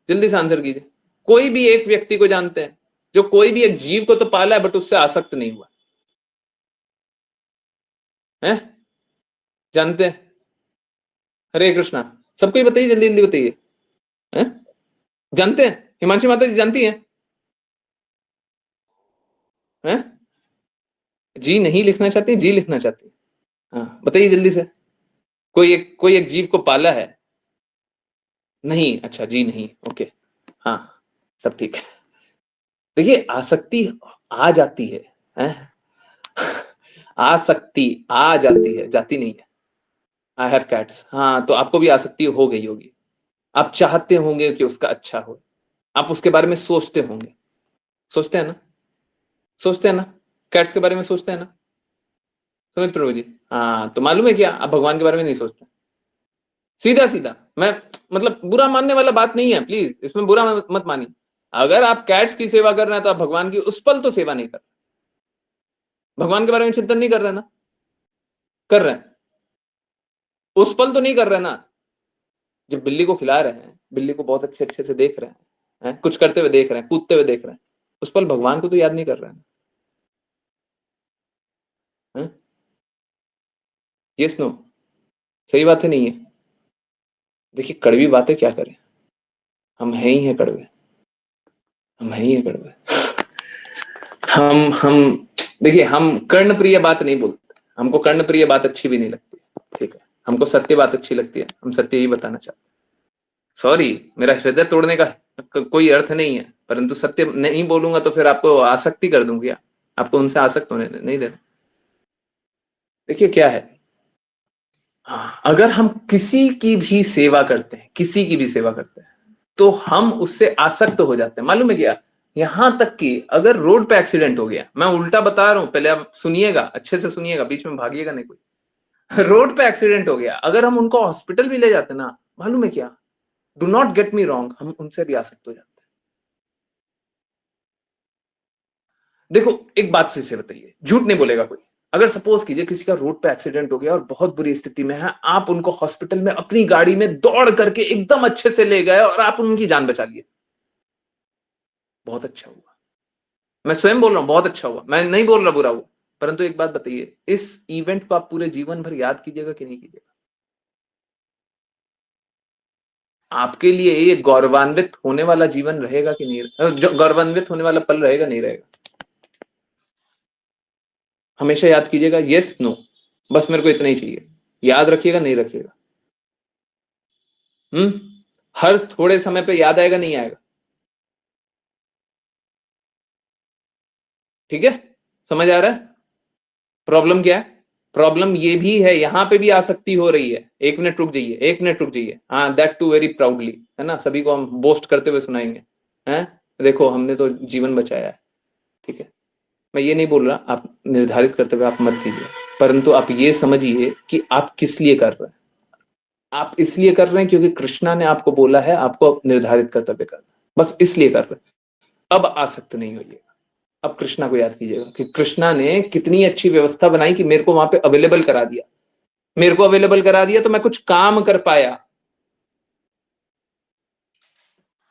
जल्दी से आंसर कीजिए। कोई भी एक व्यक्ति को जानते हैं जो कोई भी एक जीव को तो पाला है बट उससे आसक्त नहीं हुआ है? जानते हैं? हरे कृष्णा, सबको ही बताइए, जल्दी जल्दी बताइए। जानते हैं? हिमांशी माता जी जानती हैं? जी नहीं लिखना चाहती, जी लिखना चाहती। हाँ, बताइए जल्दी से। कोई एक जीव को पाला है? नहीं, अच्छा, जी नहीं, ओके, हाँ, तब ठीक है। देखिए, आसक्ति आ जाती है? आसक्ति आ जाती है, जाती नहीं है। आई हैव कैट्स, हाँ, तो आपको भी आसक्ति हो गई होगी। आप चाहते होंगे कि उसका अच्छा हो, आप उसके बारे में सोचते होंगे, सोचते हैं ना? सोचते हैं ना? कैट्स के बारे में सोचते हैं ना? समझ प्रभु जी? हाँ, तो मालूम है क्या, आप भगवान के बारे में नहीं सोचते। सीधा सीधा, मैं मतलब बुरा मानने वाला बात नहीं है, प्लीज इसमें बुरा मत मानिए। अगर आप कैट्स की सेवा कर रहे हैं तो आप भगवान की उस पल तो सेवा नहीं कर रहे, भगवान के बारे में चिंतन नहीं कर रहे ना? कर रहे हैं, उस पल तो नहीं कर रहे ना? जब बिल्ली को खिला रहे हैं, बिल्ली को बहुत अच्छे अच्छे से देख रहे हैं, कुछ करते हुए देख रहे हैं, कूदते हुए देख रहे हैं, उस पल भगवान को तो याद नहीं कर रहे हैं? Yes no? सही बात है, नहीं है? देखिए, कड़वी बातें क्या करें, हम हैं ही हैं कड़वे, हम हैं ही हैं कड़वे। हम देखिए, हम कर्णप्रिय बात नहीं बोलते, हमको कर्णप्रिय बात अच्छी भी नहीं लगती, ठीक है, हमको सत्य बात अच्छी लगती है, हम सत्य ही बताना चाहते हैं। सॉरी, मेरा हृदय तोड़ने का कोई अर्थ नहीं है, परंतु सत्य नहीं बोलूंगा तो फिर आपको आसक्ति कर दूंगी, आपको उनसे आसक्त होने नहीं देना। देखिए क्या है, अगर हम किसी की भी सेवा करते हैं, किसी की भी सेवा करते हैं, तो हम उससे आसक्त हो जाते हैं। मालूम है क्या, यहां तक कि अगर रोड पे एक्सीडेंट हो गया, मैं उल्टा बता रहा हूं, पहले आप सुनिएगा, अच्छे से सुनिएगा, बीच में भागिएगा नहीं कोई। रोड पे एक्सीडेंट हो गया, अगर हम उनको हॉस्पिटल भी ले जाते ना, मालूम है क्या, do not get me wrong, हम उनसे भी आसक्त हो जाते हैं। देखो एक बात से बताइए, झूठ नहीं बोलेगा कोई, अगर सपोज कीजिए किसी का रोड पे एक्सीडेंट हो गया और बहुत बुरी स्थिति में है, आप उनको हॉस्पिटल में अपनी गाड़ी में दौड़ करके एकदम अच्छे से ले गए और आप उनकी जान बचा लिए, बहुत अच्छा हुआ। मैं स्वयं बोल रहा हूं, बहुत अच्छा हुआ, मैं नहीं बोल रहा बुरा हुआ। परंतु एक बात बताइए, इस इवेंट को आप पूरे जीवन भर याद कीजिएगा कि नहीं कीजिएगा? आपके लिए ये गौरवान्वित होने वाला जीवन रहेगा कि नहीं, गौरवान्वित होने वाला पल रहेगा नहीं रहेगा? हमेशा याद कीजिएगा, यस नो, बस मेरे को इतना ही चाहिए, याद रखिएगा नहीं रखिएगा। हर थोड़े समय पे याद आएगा नहीं आएगा, ठीक है, समझ आ रहा है? प्रॉब्लम क्या है? प्रॉब्लम ये भी है, यहां पे भी आसक्ति हो रही है। एक मिनट रुक जाइए, एक मिनट रुक जाइए, हाँ, दैट टू वेरी प्राउडली, है ना, सभी को हम बोस्ट करते हुए सुनाएंगे, हैं, देखो हमने तो जीवन बचाया है, ठीक है। मैं ये नहीं बोल रहा आप निर्धारित करते हुए आप मत कीजिए, परंतु आप ये समझिए कि आप किस लिए कर रहे हैं। आप इसलिए कर रहे हैं क्योंकि कृष्णा ने आपको बोला है आपको निर्धारित कर्तव्य करना, बस इसलिए कर रहे हैं। अब आसक्त नहीं होइए, अब कृष्णा को याद कीजिएगा कि कृष्णा ने कितनी अच्छी व्यवस्था बनाई कि मेरे को वहां पे अवेलेबल करा दिया, मेरे को अवेलेबल करा दिया तो मैं कुछ काम कर पाया।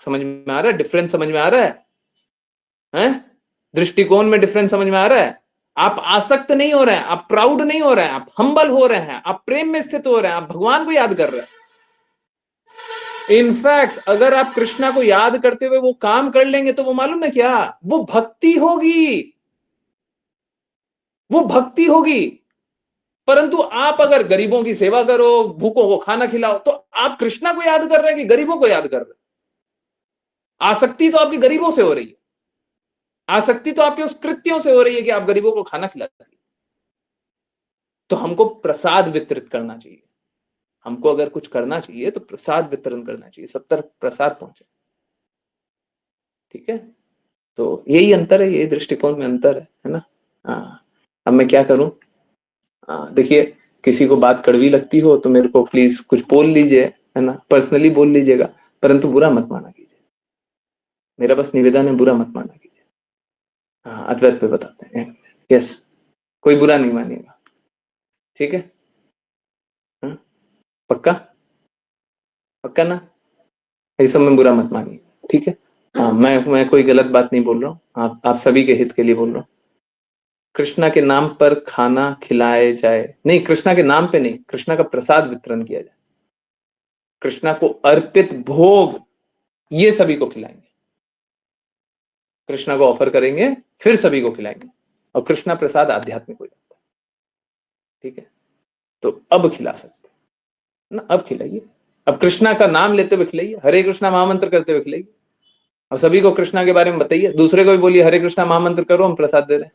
समझ में आ रहा है डिफरेंस? समझ में आ रहा है? हैं? दृष्टिकोण में डिफरेंस समझ में आ रहा है? आप आसक्त नहीं हो रहे हैं, आप प्राउड नहीं हो रहे हैं, आप हम्बल हो रहे हैं, आप प्रेम में स्थित हो रहे हैं, आप भगवान को याद कर रहे हैं। इनफैक्ट अगर आप कृष्णा को याद करते हुए वो काम कर लेंगे तो वो मालूम है क्या, वो भक्ति होगी, वो भक्ति होगी। परंतु आप अगर गरीबों की सेवा करो, भूखों को खाना खिलाओ, तो आप कृष्णा को याद कर रहे हैं कि गरीबों को याद कर रहे हैं? आसक्ति तो आपकी गरीबों से हो रही है, आसक्ति तो आपके उस कृत्यों से हो रही है कि आप गरीबों को खाना खिलाते हैं। तो हमको प्रसाद वितरित करना चाहिए, हमको अगर कुछ करना चाहिए तो प्रसाद वितरण करना चाहिए, सब तक प्रसाद पहुंचे, ठीक है। तो यही अंतर है, यही दृष्टिकोण में अंतर है ना। हाँ, अब मैं क्या करूं? देखिए, किसी को बात कड़वी लगती हो तो मेरे को प्लीज कुछ बोल लीजिए, है ना, पर्सनली बोल लीजिएगा, परंतु बुरा मत माना कीजिए, मेरा बस निवेदन है, बुरा मत माना कीजिए। हाँ, अद्वैत पे बताते हैं, यस, कोई बुरा नहीं मानिएगा, ठीक है। हाँ, पक्का? पक्का ना? इस सब में बुरा मत मानिए, ठीक है। हाँ, मैं कोई गलत बात नहीं बोल रहा हूँ, आप सभी के हित के लिए बोल रहा हूँ। कृष्णा के नाम पर खाना खिलाए जाए, नहीं, कृष्णा के नाम पे नहीं, कृष्णा का प्रसाद वितरण किया जाए, कृष्णा को अर्पित भोग ये सभी को खिलाएंगे, कृष्णा को ऑफर करेंगे फिर सभी को खिलाएंगे, और कृष्णा प्रसाद आध्यात्मिक हो जाता है, ठीक है। तो अब खिला सकते ना, अब खिलाइए, अब कृष्णा का नाम लेते हुए खिलाइए, हरे कृष्णा महामंत्र करते हुए खिलाइए, और सभी को कृष्णा के बारे में बताइए, दूसरे को भी बोलिए हरे कृष्णा महामंत्र करो, हम प्रसाद दे रहे हैं,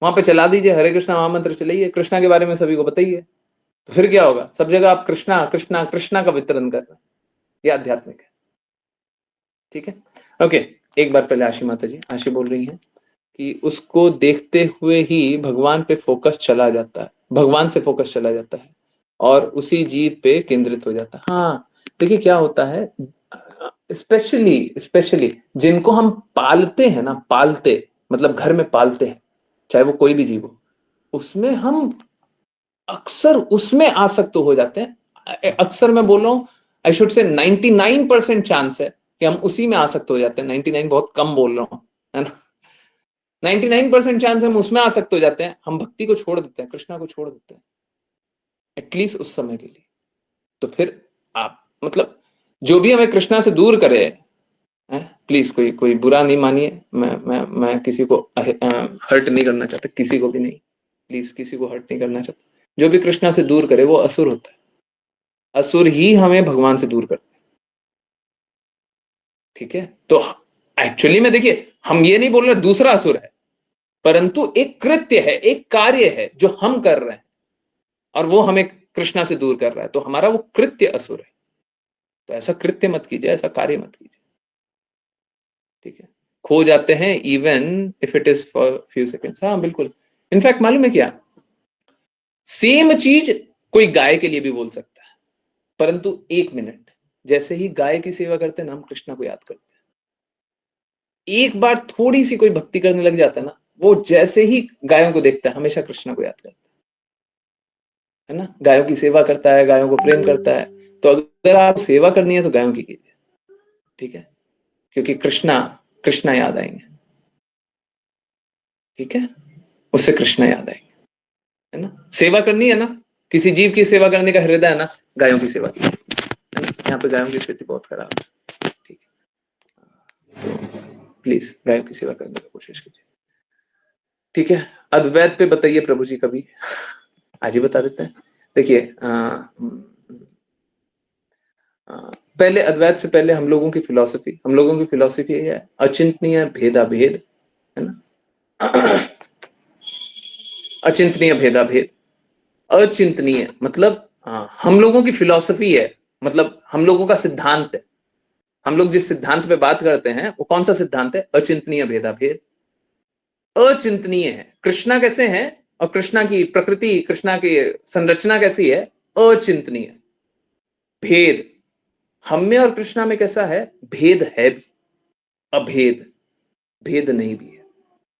वहां पे चला दीजिए, हरे कृष्णा महामंत्र चलाइए, कृष्णा के बारे में सभी को बताइए, तो फिर क्या होगा, सब जगह आप कृष्णा कृष्णा कृष्णा का वितरण कर रहे हैं, ये आध्यात्मिक है, ठीक है। ओके, एक बार पहले आशी माता जी, आशी बोल रही हैं कि उसको देखते हुए ही भगवान पे फोकस चला जाता है, भगवान से फोकस चला जाता है और उसी जीव पे केंद्रित हो जाता है। हाँ, देखिए क्या होता है, स्पेशली जिनको हम पालते हैं ना, पालते मतलब घर में पालते हैं, चाहे वो कोई भी जीव हो, उसमें हम अक्सर उसमें आसक्त हो जाते हैं। अक्सर मैं बोल रहा हूं, आई शुड से 99% चांस है कि हम उसी में आसक्त हो जाते हैं, 99 बहुत कम बोल रहा हूं, है ना, 99% चांस हम उसमें आसक्त हो जाते हैं, हम भक्ति को छोड़ देते हैं, कृष्णा को छोड़ देते हैं, एटलीस्ट उस समय के लिए। तो फिर आप मतलब जो भी हमें कृष्णा से दूर करे, प्लीज कोई बुरा नहीं मानिए, मैं किसी को हर्ट नहीं करना चाहते, किसी को भी नहीं, प्लीज किसी को हर्ट नहीं करना चाहते। जो भी कृष्णा से दूर करे वो असुर होता है, असुर ही हमें भगवान से दूर करते हैं, ठीक है। तो एक्चुअली में देखिए, हम ये नहीं बोल रहे दूसरा असुर है, परंतु एक कृत्य है, एक कार्य है जो हम कर रहे हैं और वो हमें कृष्णा से दूर कर रहा है, तो हमारा वो कृत्य असुर है। तो ऐसा कृत्य मत कीजिए, ऐसा कार्य मत कीजिए, ठीक है। खो जाते हैं even if it is for few seconds. हाँ बिल्कुल, इनफैक्ट मालूम है क्या, सेम चीज कोई गाय के लिए भी बोल सकता है, परंतु 1 मिनट जैसे ही गाय की सेवा करते हैं ना, हम कृष्णा को याद करते हैं। एक बार थोड़ी सी कोई भक्ति करने लग जाता है ना, वो जैसे ही गायों को देखता है हमेशा कृष्णा को याद करता है ना। गायों की सेवा करता है, गायों को प्रेम करता है। तो अगर आप सेवा करनी है तो गायों की कीजिए, ठीक है, क्योंकि कृष्णा कृष्णा याद आएंगे, ठीक है, उससे कृष्णा याद आएंगे, है ना। सेवा करनी है ना, किसी जीव की सेवा करने का हृदय है ना, गायों की सेवा कीजिए, है ना। यहाँ पे गायों की स्थिति बहुत खराब है, ठीक है, तो प्लीज गायों की सेवा करने की कोशिश कीजिए, ठीक है। अद्वैत पे बताइए प्रभु जी कभी, आज ही बता देते हैं। देखिए पहले अद्वैत से पहले हम लोगों की फिलॉसफी है अचिंतनीय भेदाभेद, है ना। अचिंतनीय भेदाभेद, अचिंतनीय मतलब हम लोगों की फिलॉसफी है, मतलब हम लोगों का सिद्धांत है। हम लोग जिस सिद्धांत पे बात करते हैं वो कौन सा सिद्धांत है, अचिंतनीय भेदाभेद। अचिंतनीय है, कृष्णा कैसे हैं और कृष्णा की प्रकृति, कृष्णा की संरचना कैसी है, अचिंतनीय। भेद, हम में और कृष्णा में कैसा है, भेद है भी, अभेद, भेद नहीं भी है,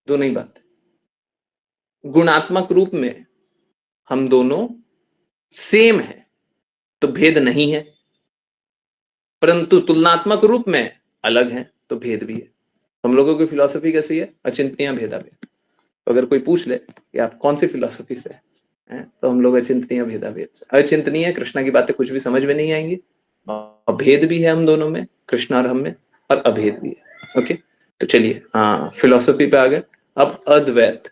दोनों ही बात है। गुणात्मक रूप में हम दोनों सेम है तो भेद नहीं है, परंतु तुलनात्मक रूप में अलग है तो भेद भी है। हम लोगों की फिलॉसफी कैसी है, अचिंतनीय भेदाभेद। अगर कोई पूछ ले कि आप कौन सी फिलॉसफी से हैं, तो हम लोग अचिंतनीय भेदाभेद से। अचिंतनीय, कृष्णा की बातें कुछ भी समझ में नहीं आएंगी, और भेद भी है हम दोनों में, कृष्णा और हम में, और अभेद भी है। ओके, तो चलिए फिलॉसफी पे आ गए। अब अद्वैत।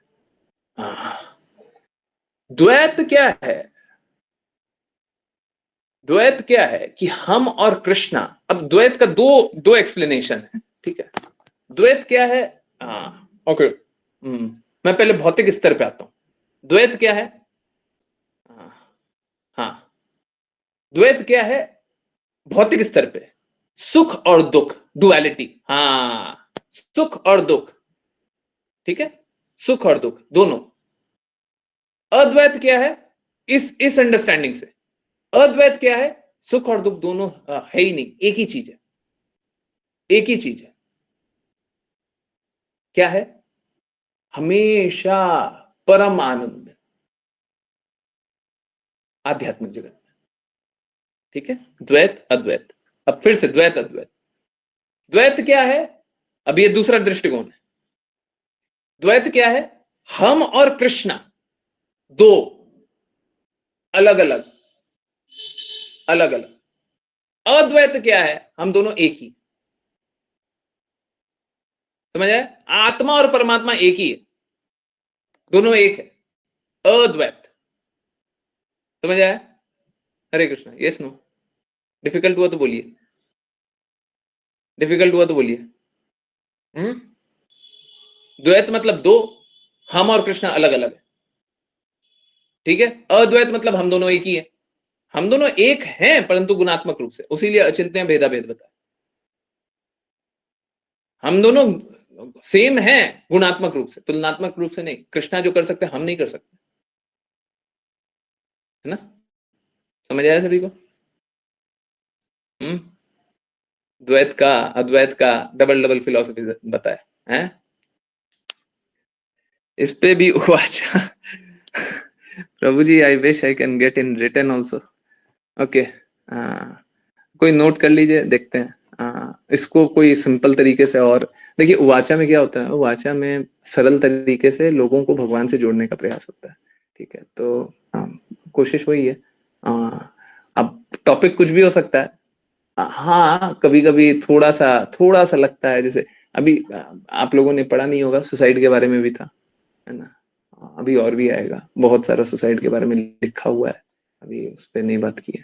द्वैत क्या है, द्वैत क्या है कि हम और कृष्णा। अब द्वैत का दो एक्सप्लेनेशन है, ठीक है। द्वैत क्या है, ओके, मैं पहले भौतिक स्तर पे आता हूं। द्वैत क्या है, हाँ, द्वैत क्या है भौतिक स्तर पे, सुख और दुख, डुअलिटी। हाँ, सुख और दुख, ठीक है, सुख और दुख दोनों। अद्वैत क्या है, इस अंडरस्टैंडिंग से अद्वैत क्या है, सुख और दुख दोनों है ही नहीं, एक ही चीज है, एक ही चीज है। क्या है, हमेशा परम आनंद आध्यात्मिक जगत में, ठीक है। द्वैत अद्वैत। अब फिर से द्वैत अद्वैत। द्वैत क्या है, अब ये दूसरा दृष्टिकोण है। द्वैत क्या है, हम और कृष्णा दो अलग अलग, अलग अलग। अद्वैत क्या है, हम दोनों एक ही। समझ आए, आत्मा और परमात्मा एक ही है, दोनों एक है, अद्वैत। समझ आया, हरे कृष्णा, यस नो, डिफिकल्ट हुआ तो बोलिए, डिफिकल्ट हुआ तो बोलिए। द्वैत मतलब दो, हम और कृष्णा अलग अलग है, ठीक है। अद्वैत मतलब हम दोनों एक ही है, हम दोनों एक हैं परंतु गुणात्मक रूप से, उसीलिए अचिंत्य भेदाभेद बताया। हम दोनों सेम हैं गुणात्मक रूप से, तुलनात्मक रूप से नहीं। कृष्णा जो कर सकते हम नहीं कर सकते, है ना। समझ आया सभी को। द्वैत का अद्वैत का डबल डबल फिलॉसफी बताया है, इस पे भी वाचा। Prabhu ji, I wish I can get in written also. Okay, कोई नोट कर लीजिए, देखते हैं इसको कोई सिंपल तरीके से। और देखिए उवाचा में क्या होता है, उवाचा में सरल तरीके से लोगों को भगवान से जोड़ने का प्रयास होता है, ठीक है। तो कोशिश वही है। अब टॉपिक कुछ भी हो सकता है, हाँ, कभी कभी थोड़ा सा लगता है, जैसे अभी आप लोगों ने पढ़ा नहीं होगा, सुसाइड के बारे में भी था, है ना। अभी और भी आएगा, बहुत सारा सुसाइड के बारे में लिखा हुआ है, अभी उस पर नहीं बात की है।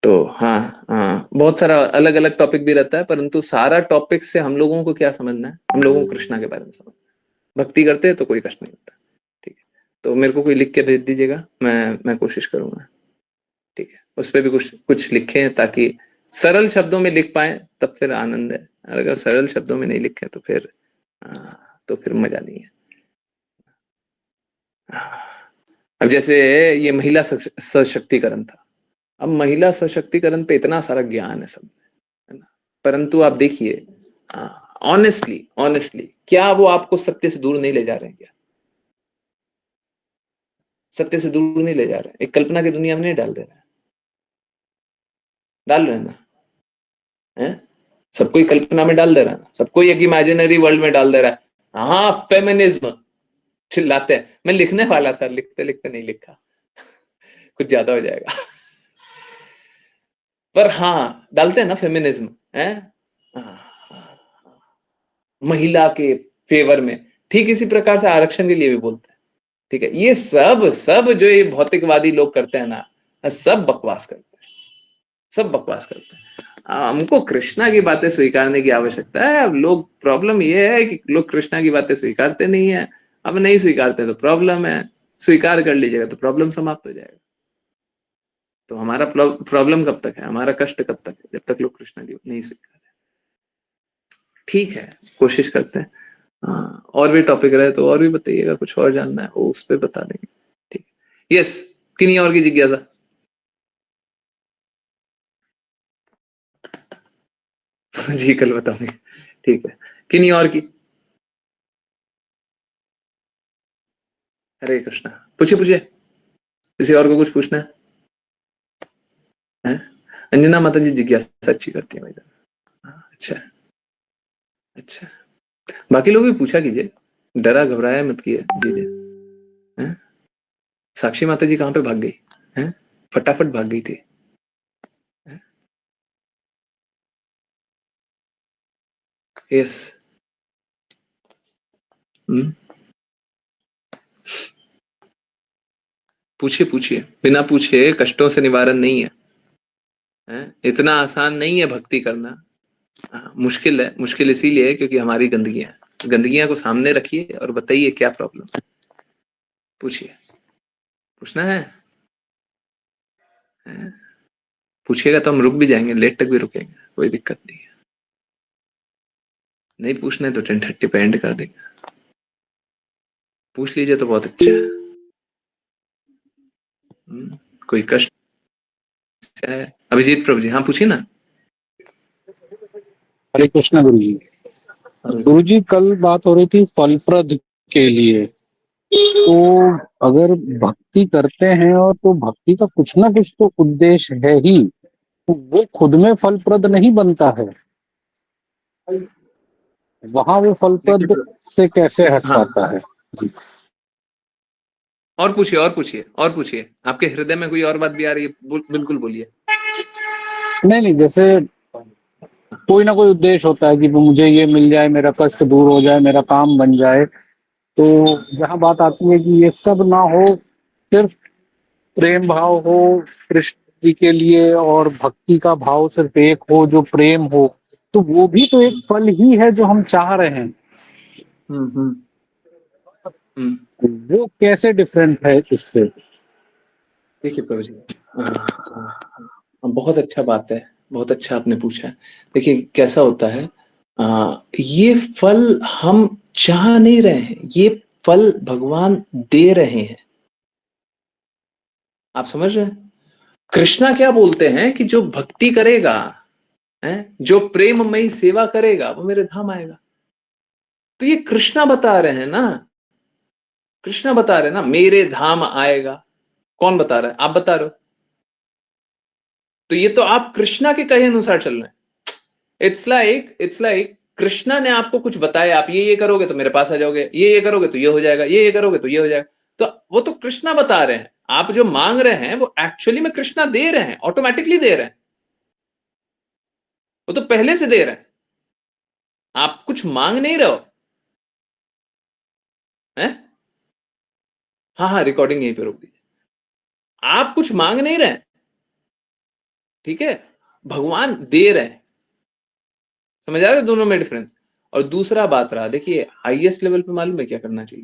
तो हाँ हाँ, बहुत सारा अलग अलग टॉपिक भी रहता है, परंतु सारा टॉपिक से हम लोगों को क्या समझना है, हम लोगों को कृष्णा के बारे में समझना। भक्ति करते हैं तो कोई कष्ट नहीं होता, ठीक है। तो मेरे को कोई लिख के भेज दीजिएगा, मैं कोशिश करूंगा, ठीक है। उस पर भी कुछ कुछ लिखे, ताकि सरल शब्दों में लिख पाए, तब फिर आनंद है। अगर सरल शब्दों में नहीं लिखे तो फिर मजा नहीं है। अब जैसे ये महिला सशक्तिकरण था, अब महिला सशक्तिकरण पे इतना सारा ज्ञान है सब, है ना, परंतु आप देखिए ऑनेस्टली क्या वो आपको सत्य से दूर नहीं ले जा रहे हैं? क्या सत्य से दूर नहीं ले जा रहे हैं? एक कल्पना की दुनिया में नहीं डाल दे रहे हैं? डाल रहे हैं ना, है? सबको ही कल्पना में डाल दे रहा है, सबको एक इमेजिनरी वर्ल्ड में डाल दे रहा है। हाँ, फेमिनिज्म चिल्लाते हैं। मैं लिखने वाला था, लिखते लिखते नहीं लिखा कुछ ज्यादा हो जाएगा पर हाँ, डालते हैं ना फेमिनिज्म, है? महिला के फेवर में, ठीक इसी प्रकार से आरक्षण के लिए भी बोलते हैं, ठीक है। ये सब जो ये भौतिकवादी लोग करते हैं ना, सब बकवास करते हैं, सब बकवास करते हैं। हमको कृष्णा की बातें स्वीकारने की आवश्यकता है। अब लोग, प्रॉब्लम ये है कि लोग कृष्णा की बातें स्वीकारते नहीं है। अब नहीं स्वीकारते तो प्रॉब्लम है, स्वीकार कर लीजिएगा तो प्रॉब्लम समाप्त हो जाएगा। तो हमारा प्रॉब्लम कब तक है, हमारा कष्ट कब तक है? जब तक लोग कृष्णा की नहीं स्वीकार। ठीक है, कोशिश करते हैं। और भी टॉपिक रहे तो और भी बताइएगा, कुछ और जानना है वो उस पर बता देंगे, ठीक है। यस, किन्हीं और की जिज्ञासा? जी कल बताऊंगी, ठीक है। किन्हीं और की? हरे कृष्णा, पूछिए किसी और को कुछ पूछना है? अंजना माता जी जिज्ञासा अच्छी करती है भाई। अच्छा अच्छा, बाकी लोग भी पूछा कीजिए, डरा घबराया मत कीजिए। साक्षी माता जी कहाँ पे भाग गई है? फटाफट भाग गई थी। यस, पूछिए, बिना पूछे कष्टों से निवारण नहीं है? इतना आसान नहीं है भक्ति करना। मुश्किल है, मुश्किल इसीलिए है क्योंकि हमारी गंदगियां को सामने रखिए और बताइए क्या प्रॉब्लम है। पूछिए, पूछना है? पूछिएगा तो हम रुक भी जाएंगे, लेट तक भी रुकेंगे, कोई दिक्कत नहीं है। नहीं पूछना है तो 10:30 पे एंड कर देंगे। पूछ लीजिए तो बहुत अच्छा है। कोई कष्ट है? अभिजीत प्रभु जी, हाँ पूछिए ना। हरे कृष्णा गुरु जी। गुरु जी, कल बात हो रही थी फलप्रद के लिए, तो अगर भक्ति करते हैं और तो भक्ति का कुछ ना कुछ तो उद्देश्य है ही, तो वो खुद में फलप्रद नहीं बनता है, वहां वो फलप्रद से कैसे हट पाता है? और पूछिए, आपके हृदय में कोई और बात भी आ रही है, बिल्कुल बोलिए। नहीं, जैसे कोई ना कोई उद्देश्य होता है कि मुझे ये मिल जाए, मेरा कष्ट दूर हो जाए, मेरा काम बन जाए, तो जहाँ बात आती है कि ये सब ना हो, सिर्फ प्रेम भाव हो कृष्ण जी के लिए और भक्ति का भाव सिर्फ एक हो, जो प्रेम हो, तो वो भी तो एक फल ही है जो हम चाह रहे हैं। वो कैसे डिफरेंट है इससे? देखिए प्रभु जी, बहुत अच्छा बात है, बहुत अच्छा आपने पूछा। देखिए कैसा होता है, ये फल हम चाह नहीं रहे हैं, ये फल भगवान दे रहे हैं। आप समझ रहे हैं? कृष्णा क्या बोलते हैं कि जो भक्ति करेगा, जो प्रेममयी सेवा करेगा, वो मेरे धाम आएगा। तो ये कृष्णा बता रहे हैं ना, कृष्णा बता रहे हैं ना, मेरे धाम आएगा। कौन बता रहा है? आप बता रहे हो। तो ये तो आप कृष्णा के कहे अनुसार चल रहे हैं। इट्स लाइक कृष्णा ने आपको कुछ बताया, आप ये करोगे तो मेरे पास आ जाओगे, ये करोगे तो ये हो जाएगा, ये करोगे तो ये हो जाएगा। तो वो तो कृष्णा बता रहे हैं। आप जो मांग रहे हैं वो एक्चुअली में कृष्णा दे रहे हैं, ऑटोमेटिकली दे रहे हैं, वो तो पहले से दे रहे हैं। आप कुछ मांग नहीं रहे हो, हैं? हाँ हाँ, रिकॉर्डिंग यहीं पे रोक दीजिए। आप कुछ मांग नहीं रहे, ठीक है, भगवान दे रहे हैं। समझ आ रहे दोनों में डिफरेंस। और दूसरा बात रहा, देखिए हाईएस्ट लेवल पे मालूम है क्या करना चाहिए?